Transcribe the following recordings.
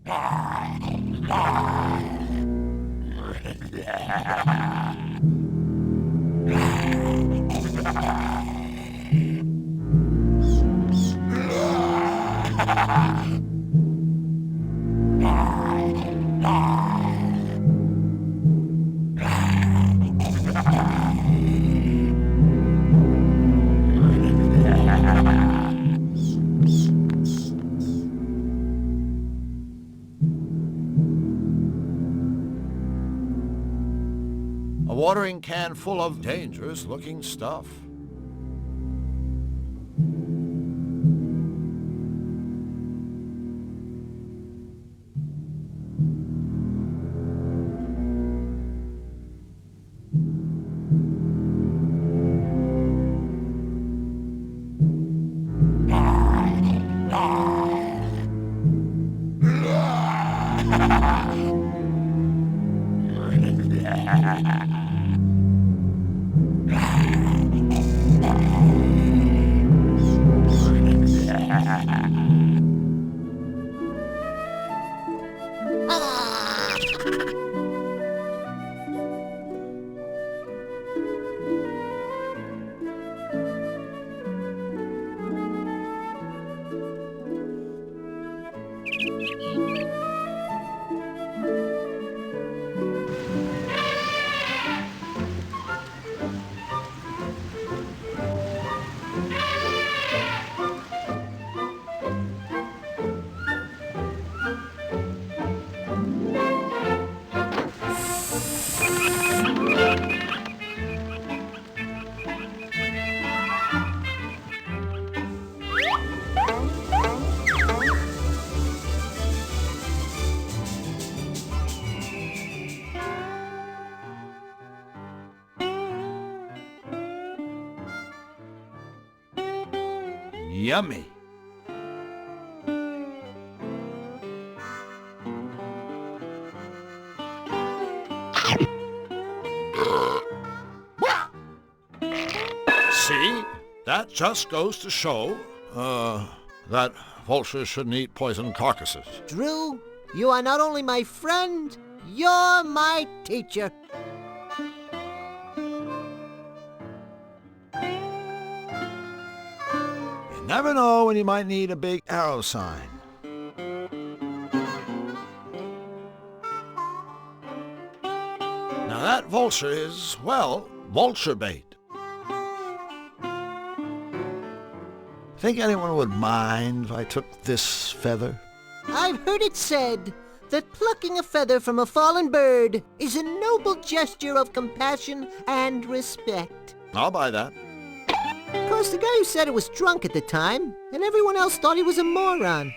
A watering can full of dangerous-looking stuff. Yummy. See? That just goes to show, that vultures shouldn't eat poisoned carcasses. Drew, you are not only my friend, you're my teacher. You never know when you might need a big arrow sign. Now that vulture is, well, vulture bait. Think anyone would mind if I took this feather? I've heard it said that plucking a feather from a fallen bird is a noble gesture of compassion and respect. I'll buy that. Of course, the guy who said it was drunk at the time, and everyone else thought he was a moron.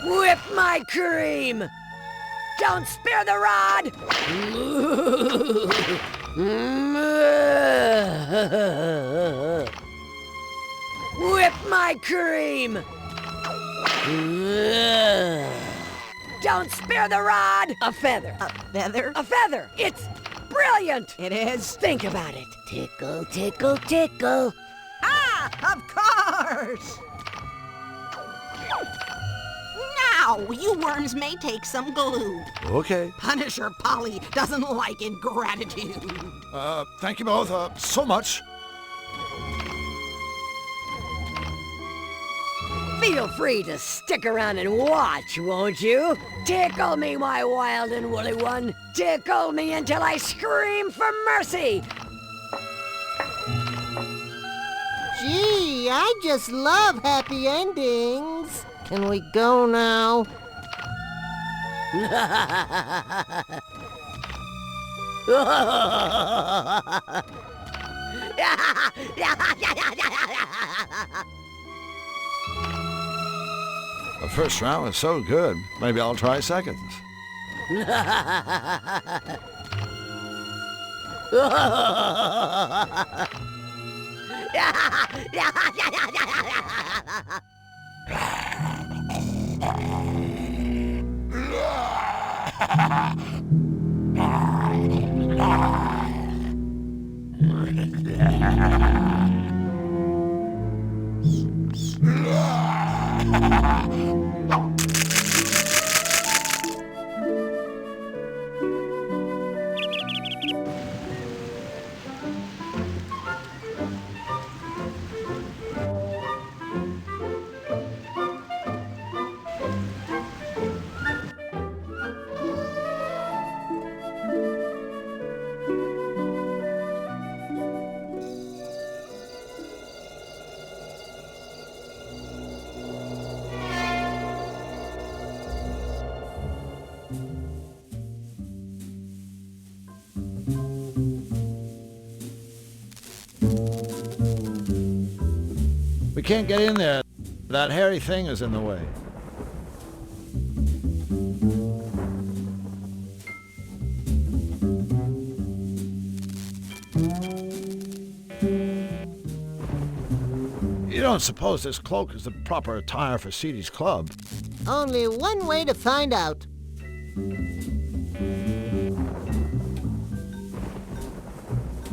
Whip my cream! Don't spare the rod! Whip my cream! Don't spare the rod! A feather. A feather? A feather! It's brilliant! It is? Think about it. Tickle, tickle, tickle. Ah, of course! Now, you worms may take some glue. Okay. Punisher Polly doesn't like ingratitude. Thank you both, so much. Feel free to stick around and watch, won't you? Tickle me, my wild and woolly one. Tickle me until I scream for mercy. Gee, I just love happy endings. Can we go now? The first round was so good, maybe I'll try seconds. We can't get in there. That hairy thing is in the way. You don't suppose this cloak is the proper attire for Seedy's club? Only one way to find out.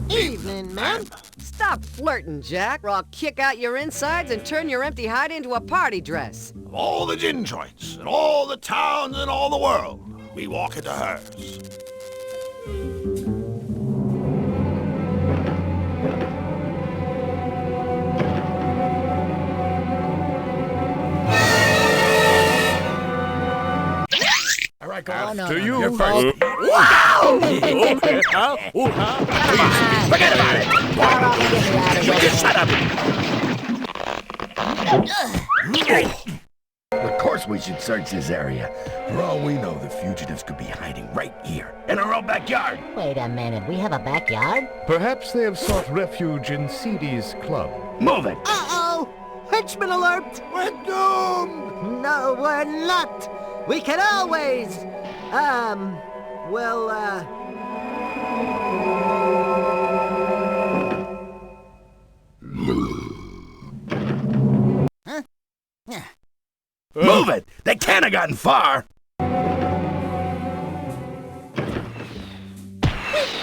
Evening, ma'am. Stop flirting, Jack, or I'll kick out your insides and turn your empty hide into a party dress. Of all the gin joints, in all the towns in all the world, we walk into hers. All right, go on. To you. You're first. Forget about it. You just shut up. Of course we should search this area. For all we know, the fugitives could be hiding right here, in our own backyard. Wait a minute, we have a backyard? Perhaps they have sought refuge in Seedy's club. Move it. Uh-oh! Henchman alert! We're doomed! No, we're not! We can always... Move it! They can't have gotten far! We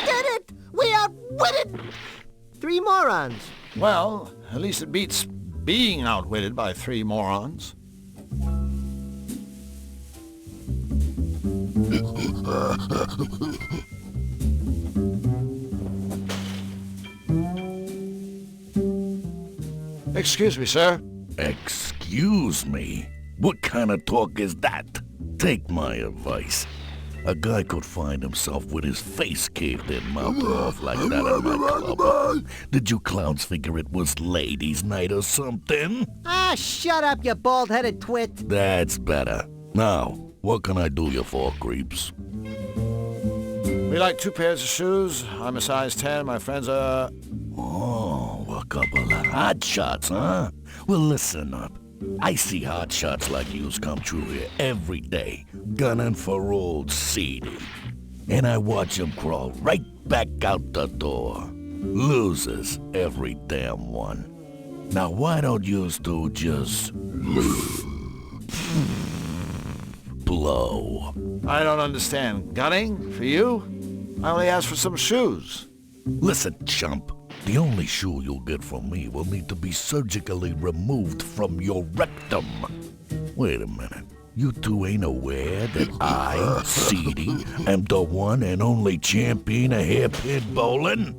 did it! We outwitted 3 morons. Well, at least it beats being outwitted by 3 morons. Excuse me, sir. Excuse me? What kind of talk is that? Take my advice. A guy could find himself with his face caved in, mouthed off like that in my club. Did you clowns figure it was ladies' night or something? Ah, shut up, you bald-headed twit. That's better. Now, what can I do you for, creeps? We like 2 pairs of shoes. I'm a size 10. My friends are... Oh, a couple of hot shots, huh? Well, listen up. I see hot shots like yous come through here every day, gunning for old Seedy. And I watch them crawl right back out the door. Losers, every damn one. Now why don't yous two just... blow? I don't understand. Gunning? For you? I only asked for some shoes. Listen, chump. The only shoe you'll get from me will need to be surgically removed from your rectum. Wait a minute. You two ain't aware that I, Seedy, am the one and only champion of hairpin bowling?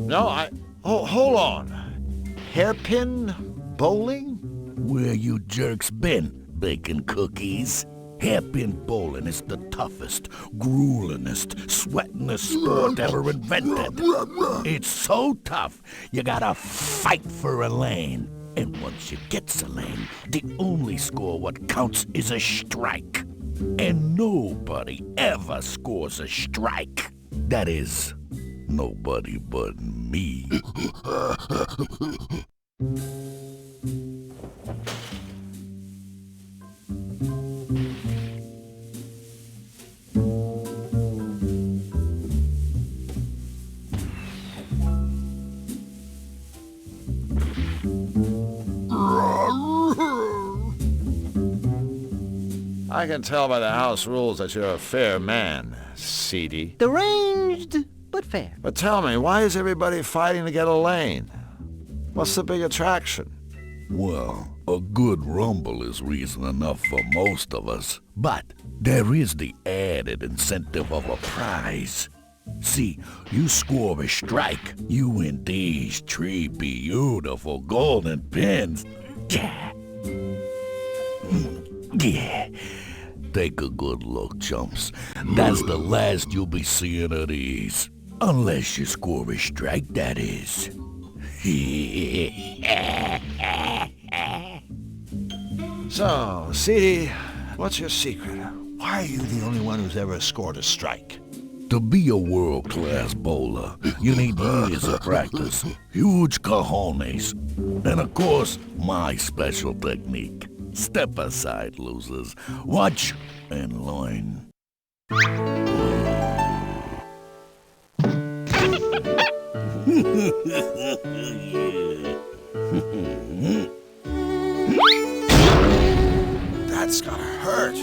No, Oh, hold on. Hairpin bowling? Where you jerks been, baking cookies? Hairpin bowling is the toughest, gruelingest, sweatingest sport ever invented. It's so tough, you gotta fight for a lane. And once you get a lane, the only score what counts is a strike. And nobody ever scores a strike. That is, nobody but me. I can tell by the house rules that you're a fair man, Seedy. Deranged, but fair. But tell me, why is everybody fighting to get a lane? What's the big attraction? Well, a good rumble is reason enough for most of us. But there is the added incentive of a prize. See, you score a strike, you win these three beautiful golden pins. Yeah. Yeah. Take a good look, chumps. That's the last you'll be seeing of these. Unless you score a strike, that is. So, Seedy, what's your secret? Why are you the only one who's ever scored a strike? To be a world-class bowler, you need years of practice, huge cojones, and of course, my special technique. Step aside, losers. Watch and learn. That's gotta hurt.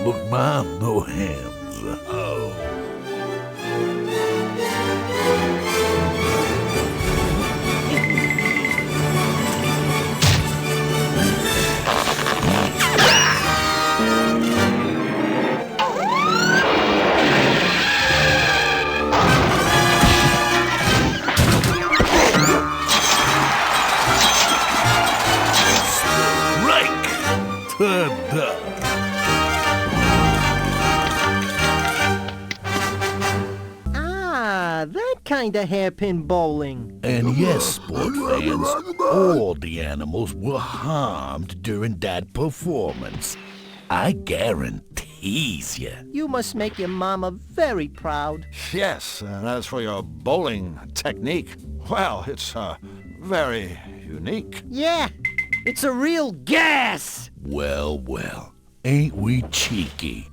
Look, Mom, no hands. Oh. Strike! Ta-da! That kind of hairpin bowling. And yes, sport fans, all the animals were harmed during that performance. I guarantees you. You must make your mama very proud. Yes, and as for your bowling technique, well, it's very unique. Yeah, it's a real gas. Well, well, ain't we cheeky?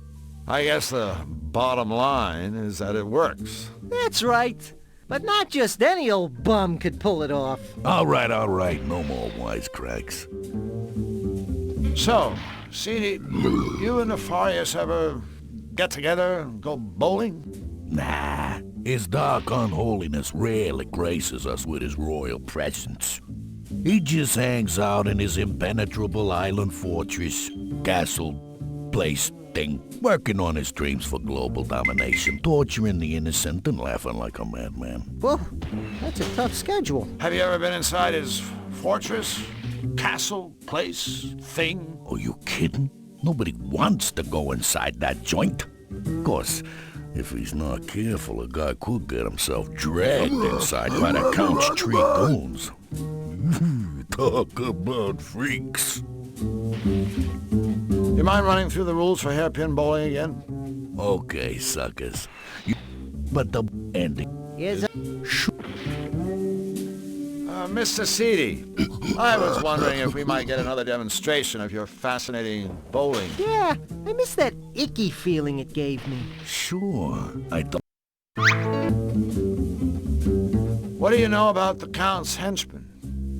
I guess the bottom line is that it works. That's right. But not just any old bum could pull it off. All right, no more wisecracks. So, Seedy, you and Nefarious ever get together and go bowling? Nah, his dark unholiness rarely graces us with his royal presence. He just hangs out in his impenetrable island fortress, castle, place thing, working on his dreams for global domination, torturing the innocent and laughing like a madman. Whoa, that's a tough schedule. Have you ever been inside his fortress, castle, place, thing? Are you kidding? Nobody wants to go inside that joint. Of course, if he's not careful, a guy could get himself dragged inside by the Count's three goons. Talk about freaks. You mind running through the rules for hairpin bowling again? Okay, suckers. But the ending. Here's a... Mr. Seedy, I was wondering if we might get another demonstration of your fascinating bowling. Yeah, I miss that icky feeling it gave me. Sure, I thought... What do you know about the Count's henchmen?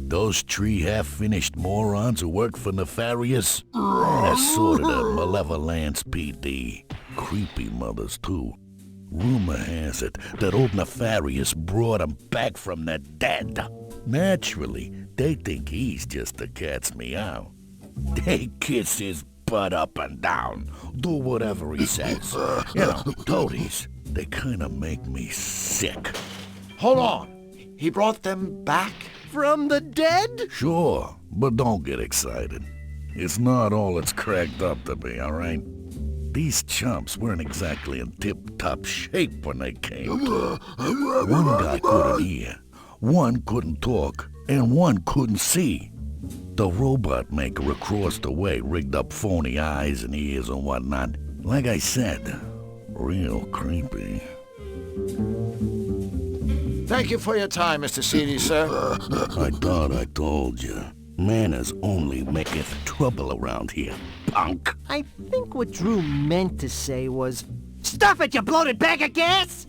Those three half-finished morons who work for Nefarious? That's sort of the Malevolence PD. Creepy mothers, too. Rumor has it that old Nefarious brought 'em back from the dead. Naturally, they think he's just a cat's meow. They kiss his butt up and down, do whatever he says. You know, toadies, they kinda make me sick. Hold on. He brought them back? From the dead? Sure, but don't get excited. It's not all it's cracked up to be, all right? These chumps weren't exactly in tip-top shape when they came. One guy couldn't hear, one couldn't talk, and one couldn't see. The robot maker across the way rigged up phony eyes and ears and whatnot. Like I said, real creepy. Thank you for your time, Mr. Seedy, sir. I thought I told you. Manners only maketh trouble around here, punk. I think what Drew meant to say was, "Stuff it, you bloated bag of gas!"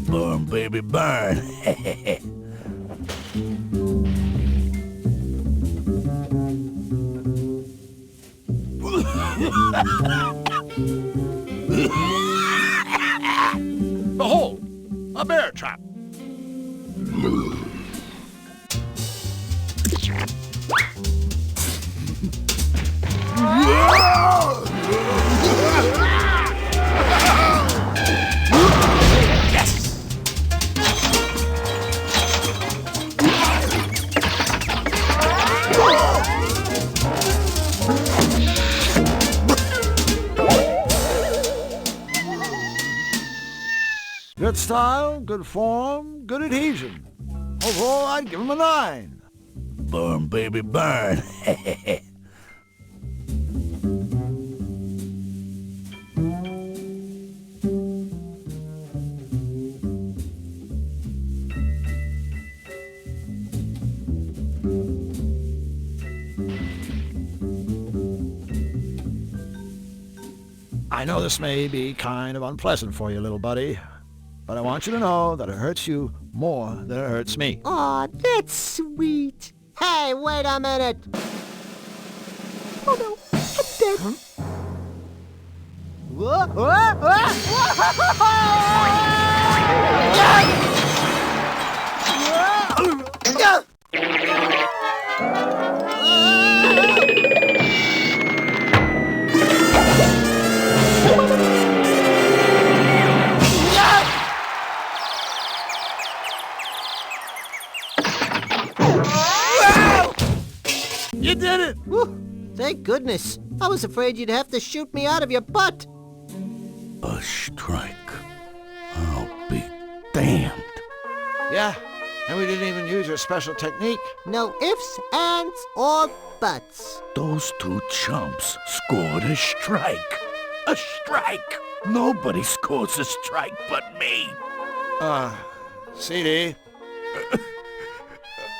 Burn, baby, burn. Behold, a bear trap. Good style, good form, good adhesion. Overall, I'd give him a 9. Burn, baby, burn. I know this may be kind of unpleasant for you, little buddy, but I want you to know that it hurts you more than it hurts me. Aw, that's sweet. Hey, wait a minute. Oh no, I'm dead. Whoa, whoa, You did it! Whew, thank goodness. I was afraid you'd have to shoot me out of your butt. A strike. I'll be damned. Yeah, and we didn't even use your special technique. No ifs, ands, or buts. Those two chumps scored a strike. A strike! Nobody scores a strike but me. CD,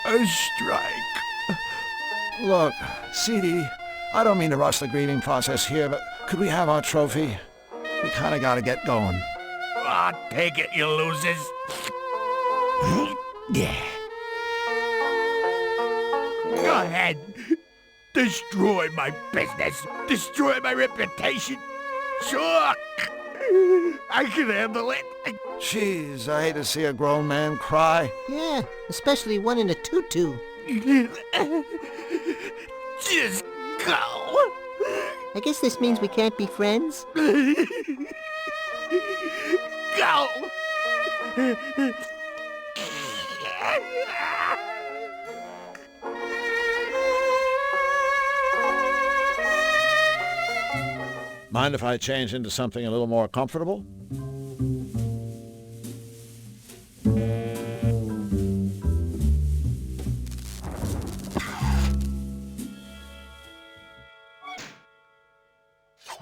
A strike. Look, CD, I don't mean to rush the grieving process here, but could we have our trophy? We kind of got to get going. Ah, take it, you losers. Yeah. Go ahead. Destroy my business. Destroy my reputation. Sure. I can handle it. Jeez, I hate to see a grown man cry. Yeah, especially one in a tutu. Just go. I guess this means we can't be friends. Go. mind if I change into something a little more comfortable?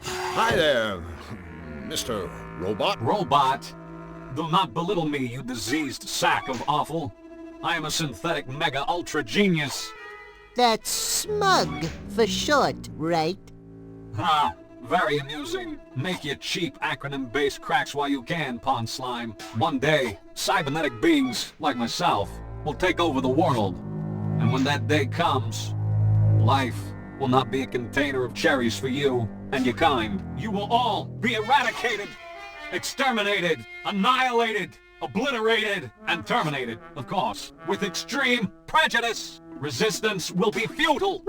Hi there, Mr. Robot. Robot? Do not belittle me, you diseased sack of offal. I am a synthetic mega ultra genius. That's smug for short, right? Ha! Very amusing. Make your cheap acronym-based cracks while you can, Pond Slime. One day, cybernetic beings, like myself, will take over the world. And when that day comes, life will not be a container of cherries for you and your kind. You will all be eradicated. exterminated, annihilated, obliterated, and terminated, of course, with extreme prejudice. Resistance will be futile.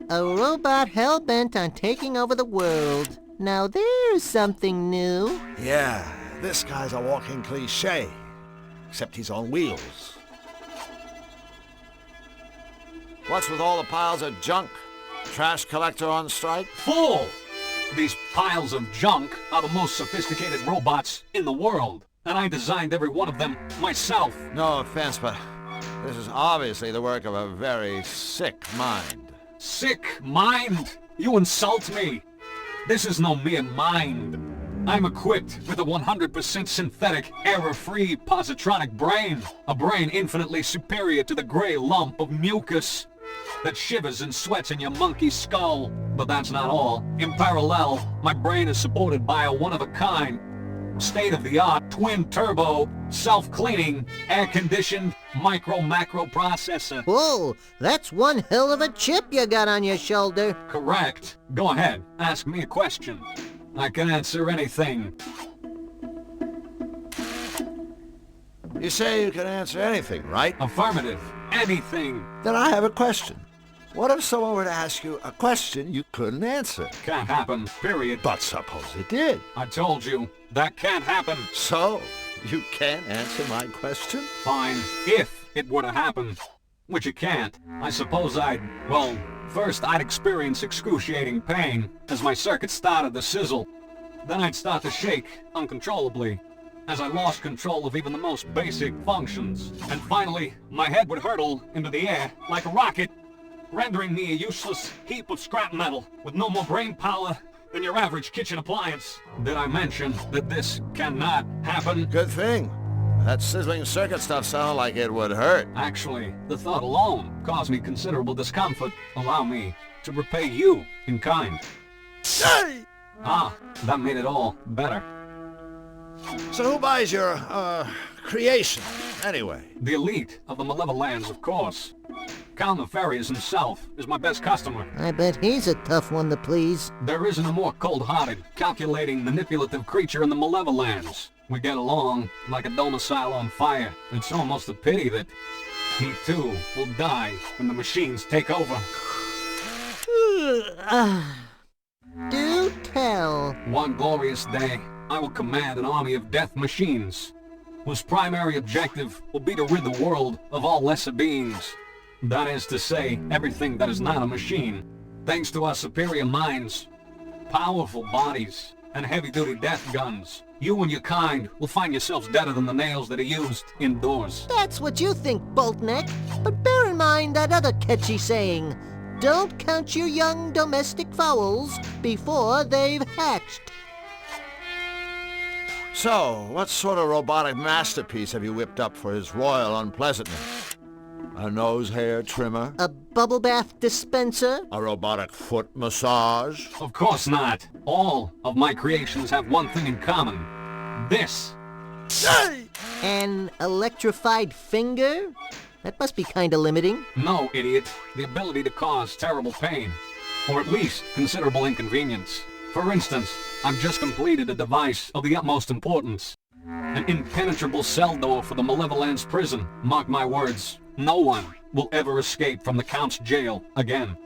A robot hell-bent on taking over the world. Now there's something new. Yeah, this guy's a walking cliché. Except he's on wheels. What's with all the piles of junk? Trash collector on strike? Fool! These piles of junk are the most sophisticated robots in the world, and I designed every one of them myself. No offense, but this is obviously the work of a very sick mind. Sick mind? You insult me. This is no mere mind. I'm equipped with a 100% synthetic, error-free positronic brain. A brain infinitely superior to the gray lump of mucus that shivers and sweats in your monkey skull. But that's not all. In parallel, my brain is supported by a one-of-a-kind, state-of-the-art, twin-turbo, self-cleaning, air-conditioned, micro-macro processor. Whoa, that's one hell of a chip you got on your shoulder. Correct. Go ahead, ask me a question. I can answer anything. You say you can answer anything, right? Affirmative. Anything. Then I have a question. What if someone were to ask you a question you couldn't answer? Can't happen, period. But suppose it did. I told you, that can't happen. So, you can't answer my question? Fine, if it were to happen. Which it can't. I suppose well, first I'd experience excruciating pain as my circuits started to sizzle. Then I'd start to shake uncontrollably as I lost control of even the most basic functions. And finally, my head would hurtle into the air like a rocket, rendering me a useless heap of scrap metal with no more brain power than your average kitchen appliance. Did I mention that this cannot happen? Good thing. That sizzling circuit stuff sounded like it would hurt. Actually, the thought alone caused me considerable discomfort. Allow me to repay you in kind. Hey! Ah, that made it all better. So who buys your, creation, anyway? The elite of the Malevolans, of course. Count Nefarious himself is my best customer. I bet he's a tough one to please. There isn't a more cold-hearted, calculating, manipulative creature in the Malevolans. We get along like a domicile on fire. It's almost a pity that he too will die when the machines take over. Do tell. One glorious day, I will command an army of death machines, whose primary objective will be to rid the world of all lesser beings. That is to say, everything that is not a machine. Thanks to our superior minds, powerful bodies, and heavy-duty death guns, you and your kind will find yourselves deader than the nails that are used indoors. That's what you think, Boltneck. But bear in mind that other catchy saying, don't count your young domestic fowls before they've hatched. So, what sort of robotic masterpiece have you whipped up for his royal unpleasantness? A nose hair trimmer? A bubble bath dispenser? A robotic foot massage? Of course not. All of my creations have one thing in common. This. An electrified finger? That must be kinda limiting. No, idiot. The ability to cause terrible pain. Or at least considerable inconvenience. For instance, I've just completed a device of the utmost importance. An impenetrable cell door for the Malevolence prison. Mark my words, no one will ever escape from the Count's jail again.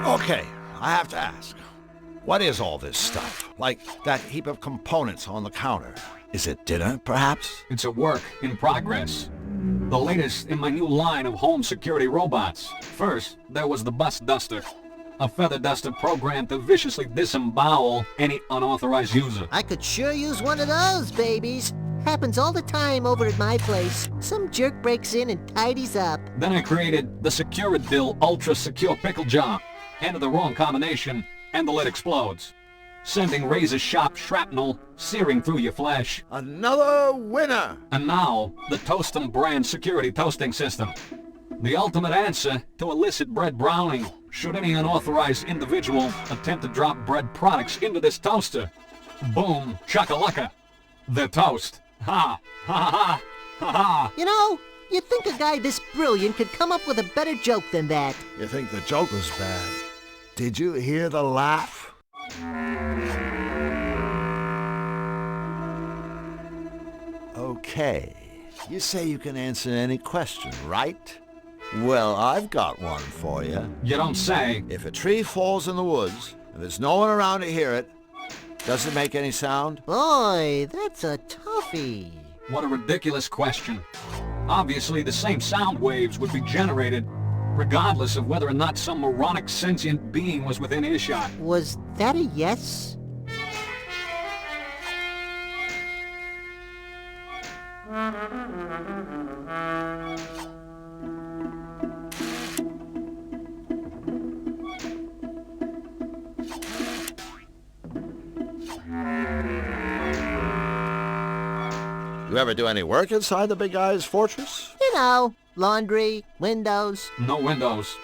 Okay, I have to ask. What is all this stuff? Like that heap of components on the counter. Is it dinner, perhaps? It's a work in progress. The latest in my new line of home security robots. First, there was the bus duster. A feather duster programmed to viciously disembowel any unauthorized user. I could sure use one of those, babies. Happens all the time over at my place. Some jerk breaks in and tidies up. Then I created the Securadill Ultra Secure Pickle Jar. Enter the wrong combination, and the lid explodes, sending razor-sharp shrapnel searing through your flesh. Another winner! And now, the Toastum brand security toasting system. The ultimate answer to illicit bread browning, should any unauthorized individual attempt to drop bread products into this toaster. Boom, chakalaka. They're toast. Ha, ha, ha, ha, ha. You know, you'd think a guy this brilliant could come up with a better joke than that. You think the joke was bad? Did you hear the laugh? Okay. You say you can answer any question, right? Well, I've got one for you. You don't say. If a tree falls in the woods, and there's no one around to hear it, does it make any sound? Boy, that's a toughie. What a ridiculous question. Obviously, the same sound waves would be generated, regardless of whether or not some moronic sentient being was within earshot. Was that a yes? You ever do any work inside the big guy's fortress? You know, laundry, windows. No windows.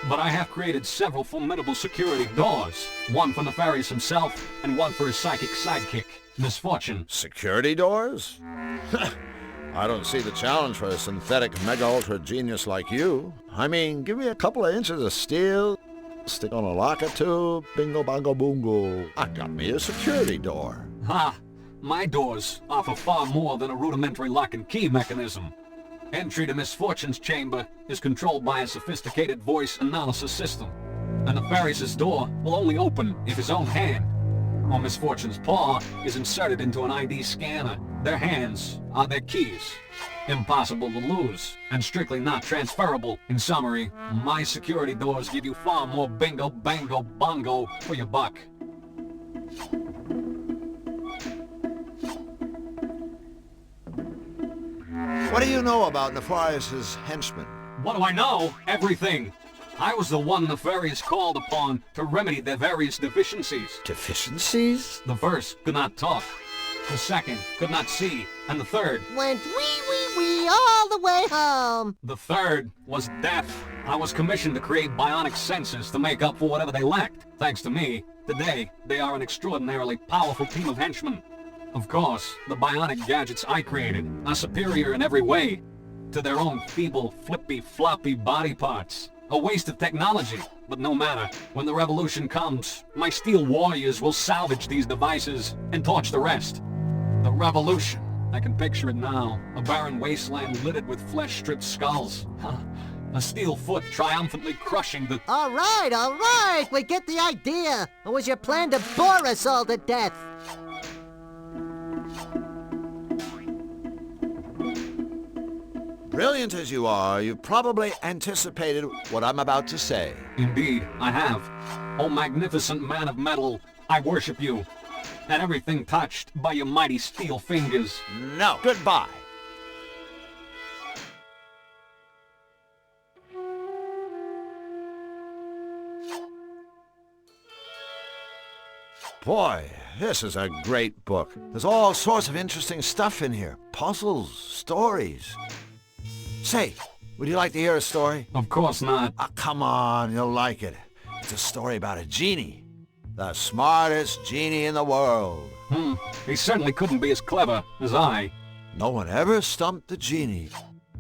But I have created several formidable security doors. One for Nefarious himself, and one for his psychic sidekick, Misfortune. Security doors? I don't see the challenge for a synthetic mega-ultra genius like you. I mean, give me a couple of inches of steel, stick on a lock or two, bingo bongo boongo. I got me a security door. Ha! My doors offer far more than a rudimentary lock and key mechanism. Entry to Misfortune's chamber is controlled by a sophisticated voice analysis system. A Nefarious's door will only open if his own hand, or Misfortune's paw, is inserted into an ID scanner. Their hands are their keys. Impossible to lose, and strictly not transferable. In summary, my security doors give you far more bingo, bango, bongo for your buck. What do you know about Nefarious' henchmen? What do I know? Everything. I was the one Nefarious called upon to remedy their various deficiencies. Deficiencies? The first could not talk. The second could not see. And the third... went wee all the way home. The third was deaf. I was commissioned to create bionic senses to make up for whatever they lacked. Thanks to me, today they are an extraordinarily powerful team of henchmen. Of course, the bionic gadgets I created are superior in every way to their own feeble, flippy, floppy body parts. A waste of technology, but no matter. When the revolution comes, my steel warriors will salvage these devices and torch the rest. The revolution. I can picture it now. A barren wasteland littered with flesh-stripped skulls. Huh? A steel foot triumphantly crushing the... All right, we get the idea. Or was your plan to bore us all to death? Brilliant as you are, you've probably anticipated what I'm about to say. Indeed, I have. O magnificent man of metal, I worship you, and everything touched by your mighty steel fingers. No, goodbye. Boy, this is a great book. There's all sorts of interesting stuff in here. Puzzles, stories. Say, would you like to hear a story? Of course not. Oh, come on, you'll like it. It's a story about a genie. The smartest genie in the world. He certainly couldn't be as clever as I. No one ever stumped the genie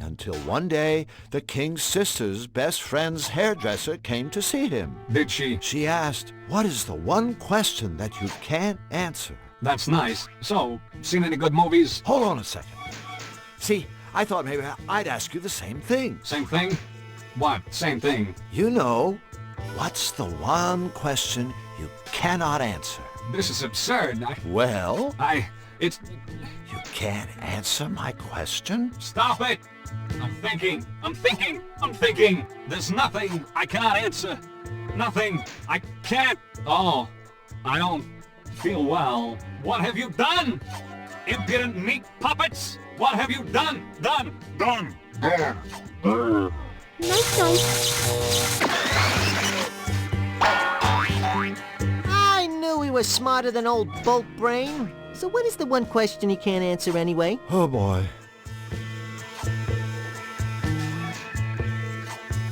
until one day the king's sister's best friend's hairdresser came to see him. Did she? She asked, what is the one question that you can't answer? That's nice. So, seen any good movies? Hold on a second. See, I thought maybe I'd ask you the same thing. Same thing? What? Same thing? You know, what's the one question you can't cannot answer. This is absurd. Well, It's... you can't answer my question? Stop it! I'm thinking. There's nothing I cannot answer. Nothing. I can't. Oh, I don't feel well. What have you done? Impudent meat puppets! What have you done? Done! I knew he was smarter than old Bolt Brain. So what is the one question he can't answer anyway? Oh boy.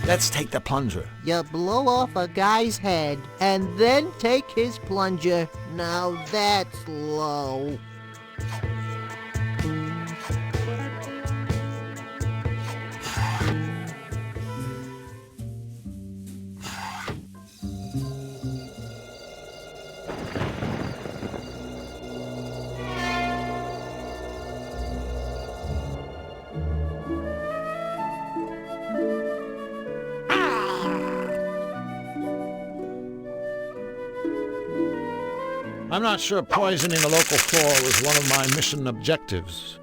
Let's take the plunger. You blow off a guy's head and then take his plunger. Now that's low. I'm not sure poisoning the local flora was one of my mission objectives.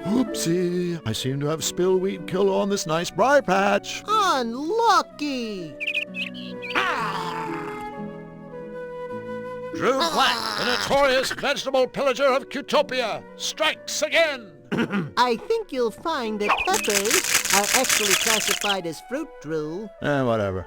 Oopsie, I seem to have spilled weed killer on this nice briar patch. Unlucky! Drew Black, the notorious vegetable pillager of Cutopia, strikes again! I think you'll find that peppers are actually classified as fruit, Drew. Whatever.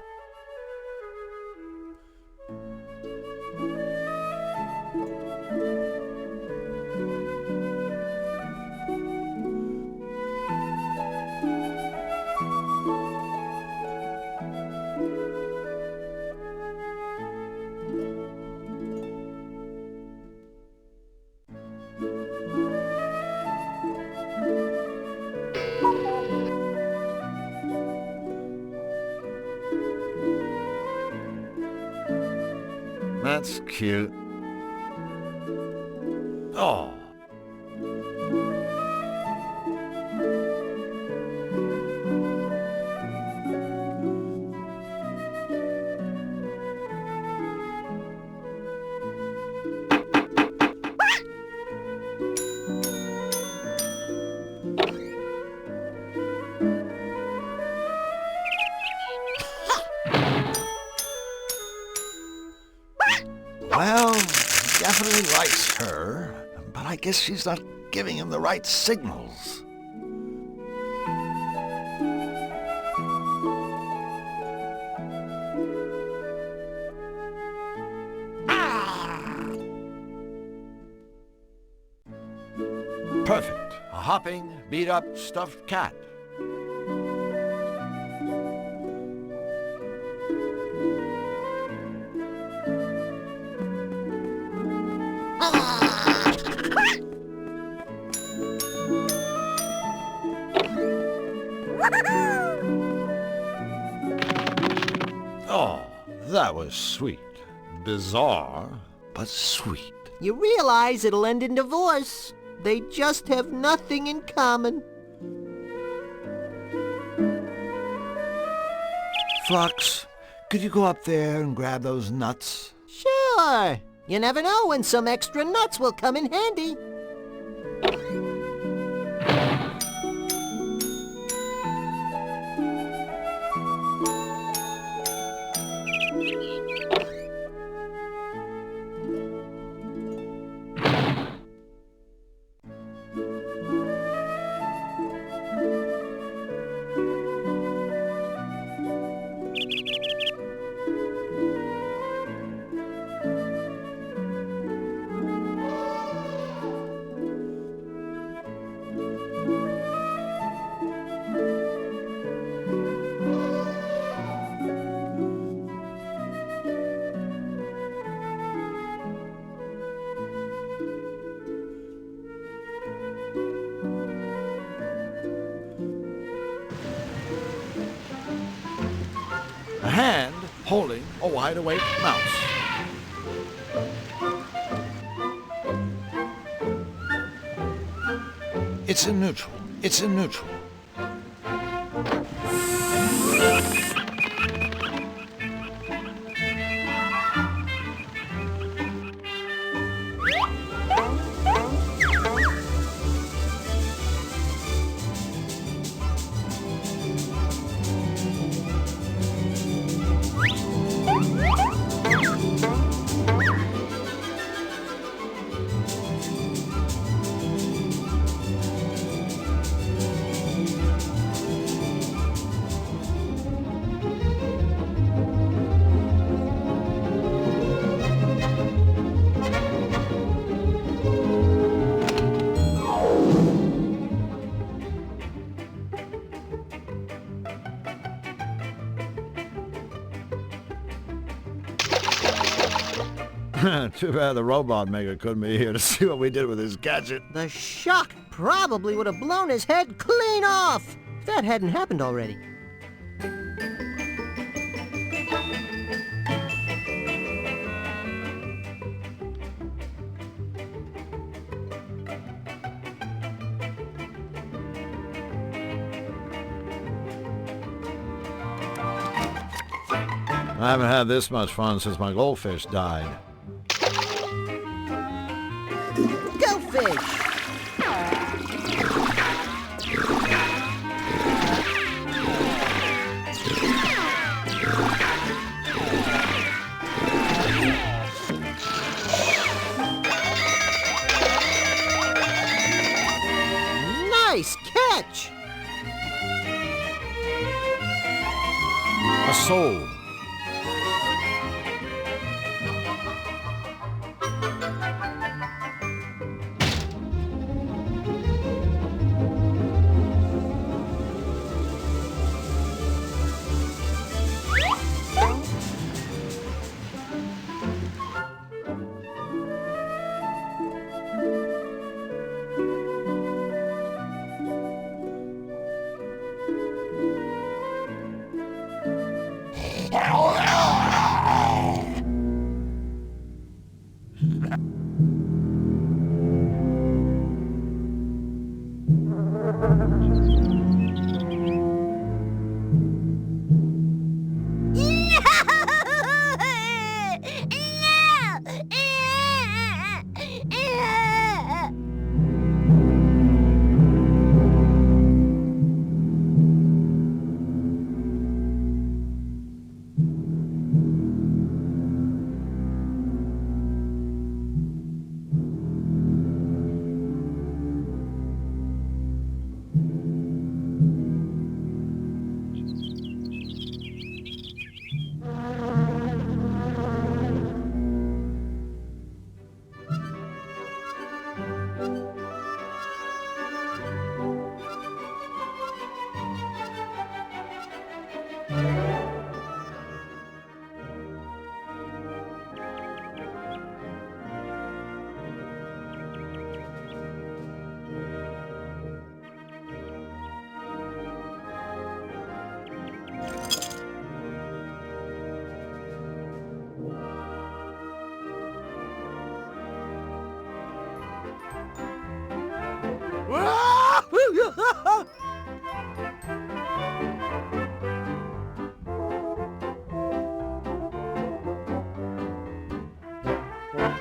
That's cute. Oh. Well, he definitely likes her, but I guess she's not giving him the right signals. Perfect. A hopping, beat-up, stuffed cat. Oh, that was sweet. Bizarre, but sweet. You realize it'll end in divorce. They just have nothing in common. Flux, could you go up there and grab those nuts? Sure. You never know when some extra nuts will come in handy. A hand holding a wide-awake mouse. It's in neutral. It's in neutral. Too bad the robot maker couldn't be here to see what we did with his gadget. The shock probably would have blown his head clean off if that hadn't happened already. I haven't had this much fun since my goldfish died. Go fish! Nice catch! A soul.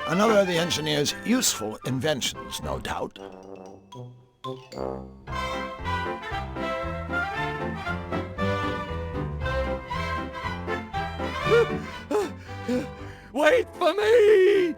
Another of the engineer's useful inventions, no doubt. Wait for me!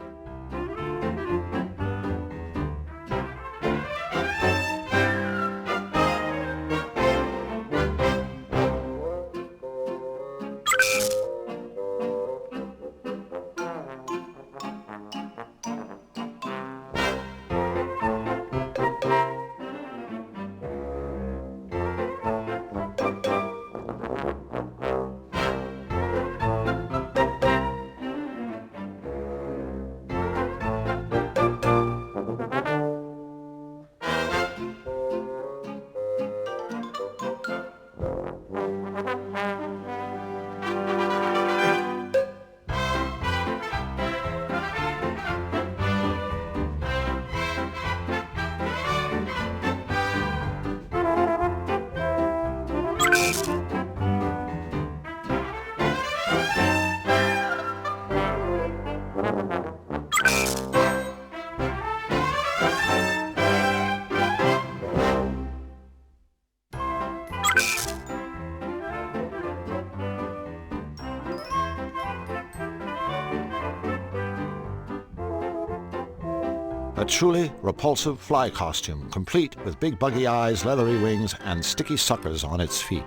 A truly repulsive fly costume, complete with big buggy eyes, leathery wings, and sticky suckers on its feet.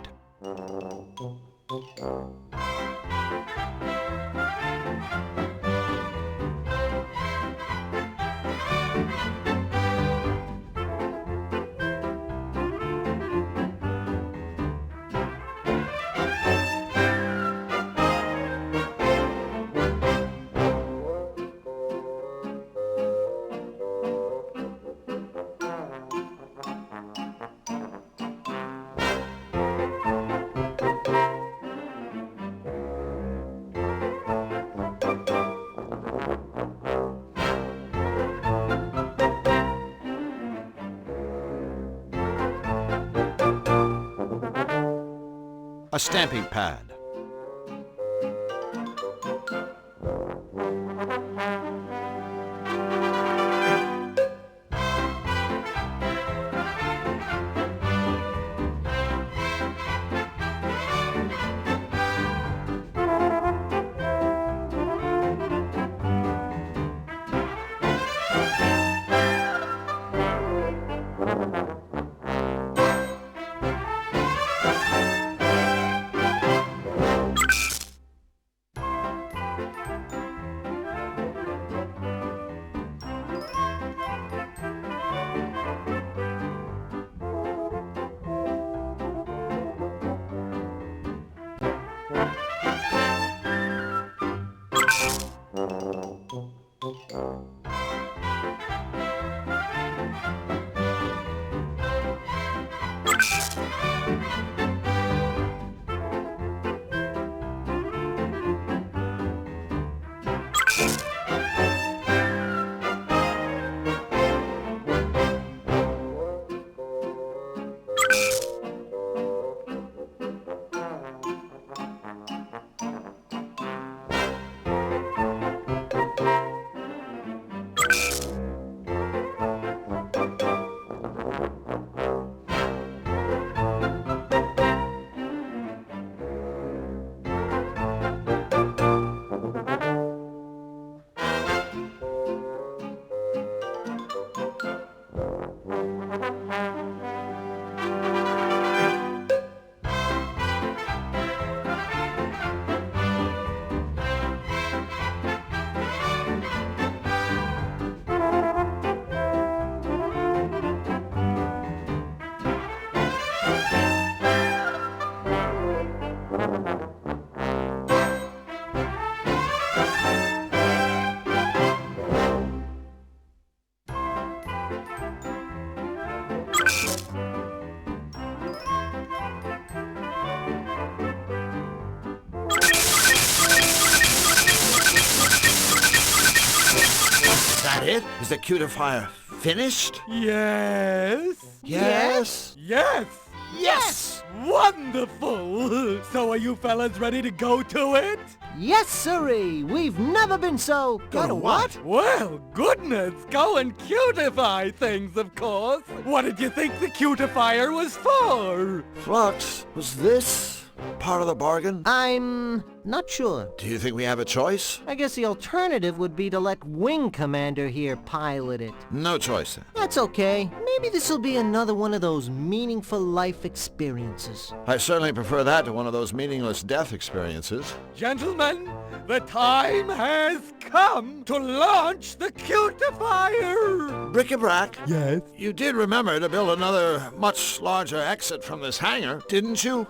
a stamping pad. That it? Is the cutifier finished? Yes. Yes? Yes. Yes! Wonderful! So are you fellas ready to go to it? Yes, sirree! We've never been so... Go to what? Well, goodness, go and cutify things, of course. What did you think the cutifier was for? Flux, was this part of the bargain? I'm not sure. Do you think we have a choice? I guess the alternative would be to let Wing Commander here pilot it. No choice then. That's okay. Maybe this'll be another one of those meaningful life experiences. I certainly prefer that to one of those meaningless death experiences. Gentlemen, the time has come to launch the cutifier! Bric-a-brac, Yes? you did remember to build another much larger exit from this hangar, didn't you?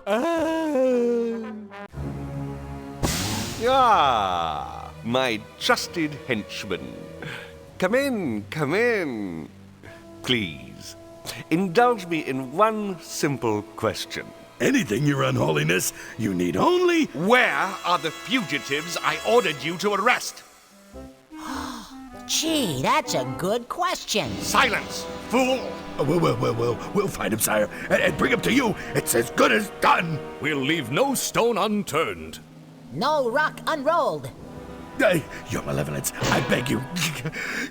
Ah, my trusted henchman. Come in, come in. Please, indulge me in one simple question. Anything, Your Unholiness. You need only... Where are the fugitives I ordered you to arrest? Gee, that's a good question. Silence, fool! We'll find him, sire, and bring him to you. It's as good as done. We'll leave no stone unturned. No rock unrolled. Your Malevolence, I beg you,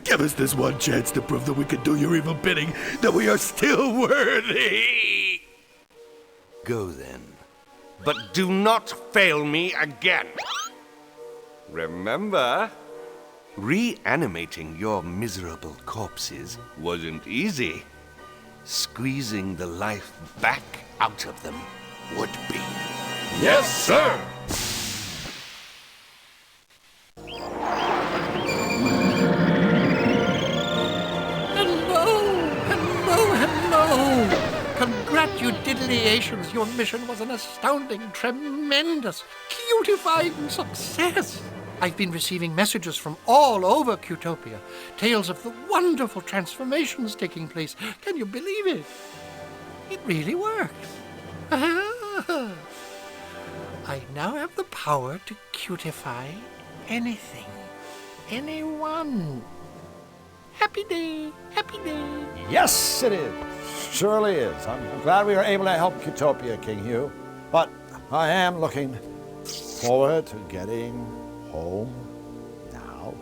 give us this one chance to prove that we can do your evil bidding, that we are still worthy. Go then, but do not fail me again. Remember, reanimating your miserable corpses wasn't easy. Squeezing the life back out of them would be. Yes, sir. Hello! Congratulations! Your mission was an astounding, tremendous, cutifying success! I've been receiving messages from all over Cutopia, tales of the wonderful transformations taking place. Can you believe it? It really works. I now have the power to cutify anything, anyone. Happy day, happy day. Yes, it is. Surely is. I'm glad we were able to help Cutopia, King Hugh. But I am looking forward to getting home now.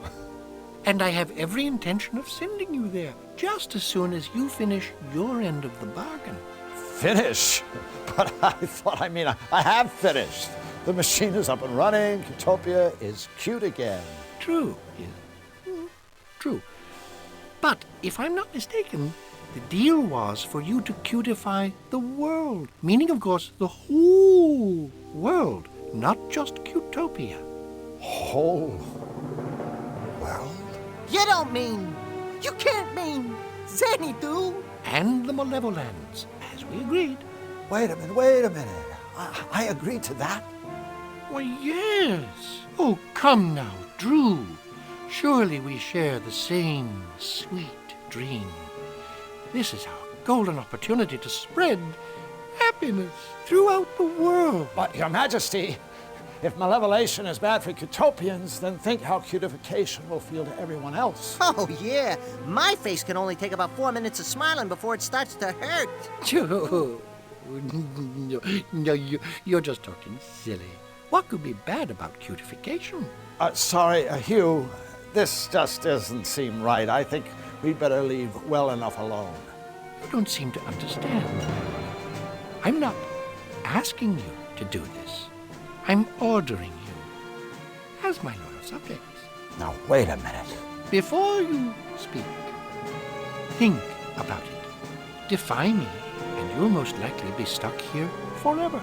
And I have every intention of sending you there, just as soon as you finish your end of the bargain. Finish? But I have finished. The machine is up and running. Utopia is cute again. True. True. But if I'm not mistaken, the deal was for you to cutify the world. Meaning, of course, the whole world, not just Cutopia. Whole world? You can't mean Xanadu. And the Malevolence, as we agreed. Wait a minute. I agreed to that. Why, yes. Oh, come now, Drew. Surely we share the same sweet dream. This is our golden opportunity to spread happiness throughout the world. But, Your Majesty, if malevolation is bad for Cutopians, then think how cutification will feel to everyone else. Oh, yeah. My face can only take about 4 minutes of smiling before it starts to hurt. No, you're just talking silly. What could be bad about cutification? Sorry, Hugh. This just doesn't seem right. I think we'd better leave well enough alone. You don't seem to understand. I'm not asking you to do this. I'm ordering you as my loyal subjects. Now, wait a minute. Before you speak, think about it. Defy me, and you'll most likely be stuck here forever.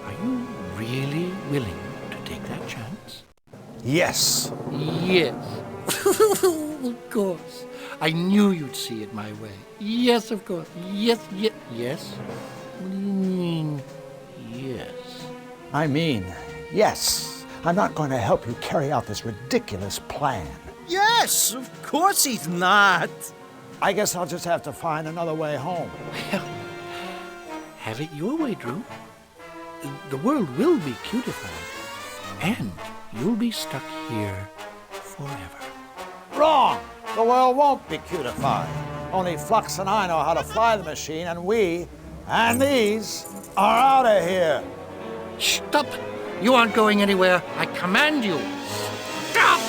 Are you really willing to take that chance? Yes. Yes. Of course. I knew you'd see it my way. Yes, of course. Yes. What do you mean, yes? I mean, yes. I'm not going to help you carry out this ridiculous plan. Yes, of course he's not. I guess I'll just have to find another way home. Well, have it your way, Drew. The world will be cutified, and you'll be stuck here forever. Wrong! The world won't be cutified. Only Flux and I know how to fly the machine, and we and these are out of here. Stop! You aren't going anywhere. I command you. Stop!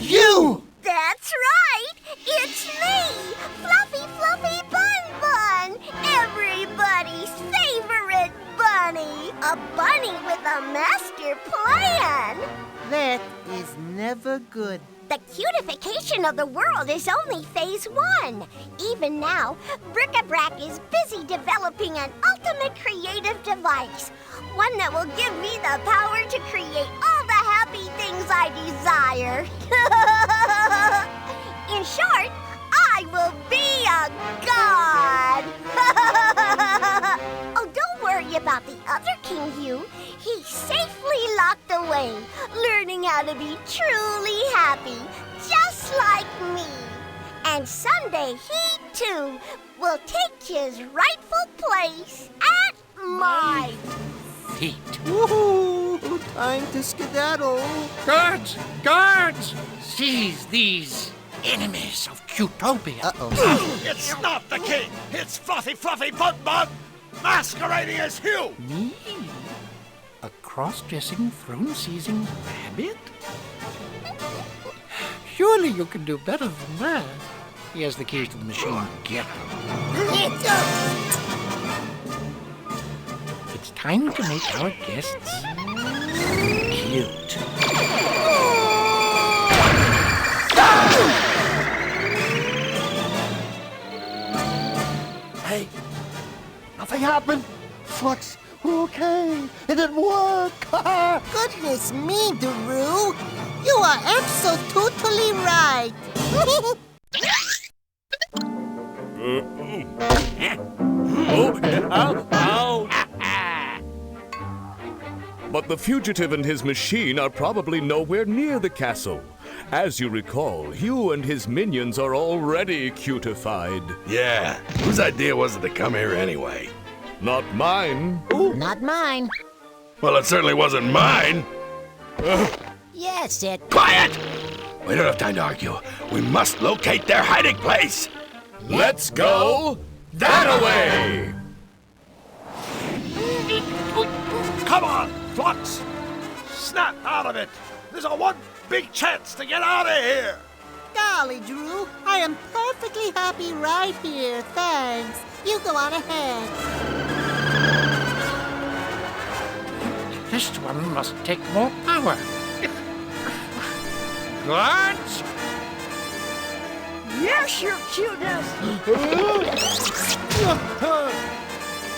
You! That's right! It's me! Fluffy Bun Bun! Everybody's favorite bunny! A bunny with a master plan! That is never good. The cutification of the world is only phase 1. Even now, Bric-a-Brac is busy developing an ultimate creative device. One that will give me the power to create all the happy things I desire. In short, I will be a god! Oh, don't worry about the other King Hugh. He's safely locked away, learning how to be truly happy, just like me. And someday he, too, will take his rightful place at my feet. Woohoo! Time to skedaddle. Guards! Seize these enemies of Cutopia. Uh-oh. It's not the king! It's Fluffy Bun Bun! Masquerading as Hugh! Me? A cross-dressing, throne-seizing rabbit? Surely you can do better than that. He has the keys to the machine. Get him. It's time to make our guests cute. Hey, nothing happened. Flux, we're okay. It didn't work. Goodness me, Daru. You are absolutely right. But the fugitive and his machine are probably nowhere near the castle. As you recall, Hugh and his minions are already cutified. Yeah, whose idea was it to come here anyway? Not mine. Not mine. Well, it certainly wasn't mine. Yes, it... Quiet! We don't have time to argue. We must locate their hiding place. Let's go that away! Come on, Flux! Snap out of it! There's a one big chance to get out of here! Golly, Drew, I am perfectly happy right here, thanks. You go on ahead. This one must take more power. Guards! Yes, your cuteness!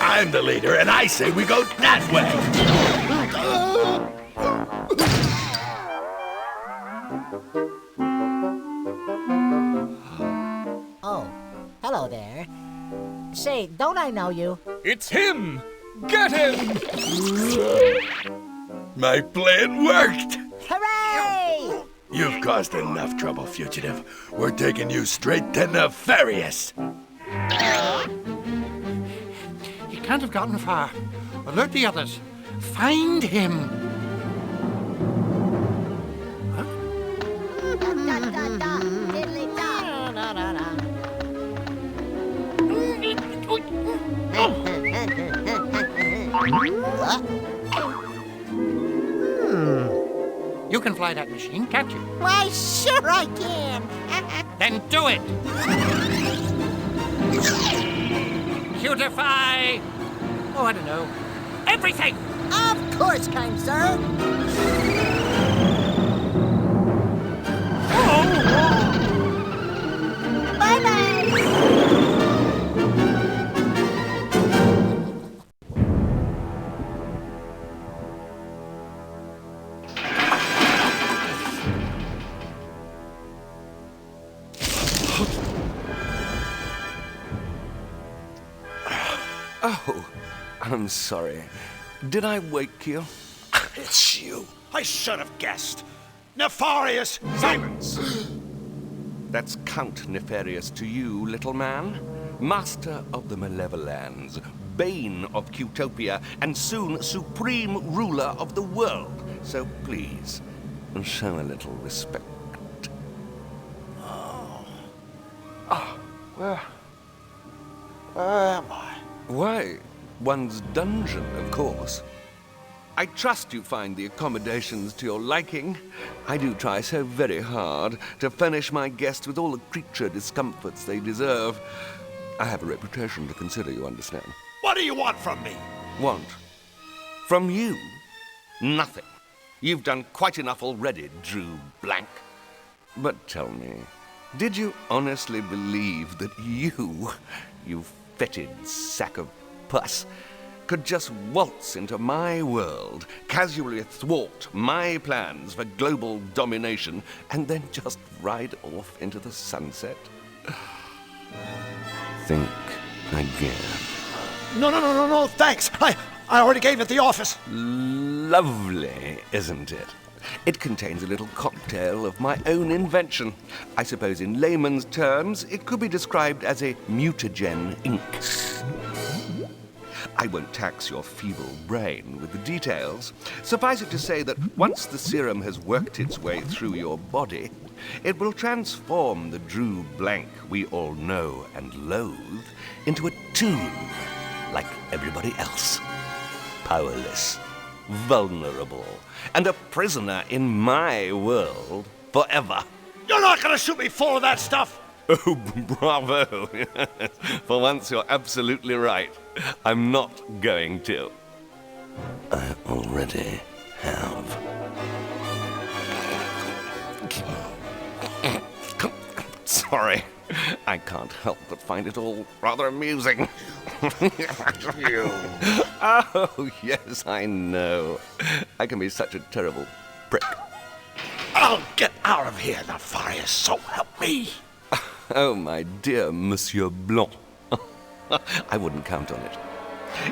I'm the leader, and I say we go that way. Oh, hello there. Say, don't I know you? It's him! Get him! My plan worked! Hooray! You've caused enough trouble, fugitive. We're taking you straight to Nefarious. He can't have gotten far. Alert the others. Find him. You can fly that machine, can't you? Why, sure I can. Then do it! Cutify! Oh, I don't know. Everything! Of course, kind sir. Bye-bye! Oh, I'm sorry. Did I wake you? It's you. I should have guessed. Nefarious Simons! That's Count Nefarious to you, little man. Master of the Malevolans, bane of Cutopia, and soon supreme ruler of the world. So please, show a little respect. Where am I? Why, one's dungeon, of course. I trust you find the accommodations to your liking. I do try so very hard to furnish my guests with all the creature discomforts they deserve. I have a reputation to consider, you understand. What do you want from me? Want? From you? Nothing. You've done quite enough already, Drew Blank. But tell me, did you honestly believe that you fetid sack of pus, could just waltz into my world, casually thwart my plans for global domination, and then just ride off into the sunset? Think again. No, thanks. I already gave it the office. Lovely, isn't it? It contains a little cocktail of my own invention. I suppose in layman's terms, it could be described as a mutagen ink. I won't tax your feeble brain with the details. Suffice it to say that once the serum has worked its way through your body, it will transform the Drew Blank we all know and loathe into a toon like everybody else. Powerless, vulnerable, and a prisoner in my world forever. You're not going to shoot me full of that stuff! Oh, bravo! For once, you're absolutely right. I'm not going to. I already have. Sorry. I can't help but find it all rather amusing. Oh, yes, I know. I can be such a terrible prick. I'll get out of here, Nefarious, so help me. Oh, my dear Monsieur Blanc. I wouldn't count on it.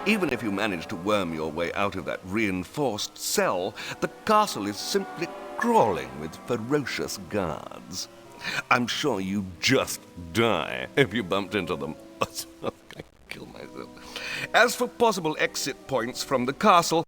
Even if you manage to worm your way out of that reinforced cell, the castle is simply crawling with ferocious guards. I'm sure you'd just die if you bumped into them. I kill myself. As for possible exit points from the castle,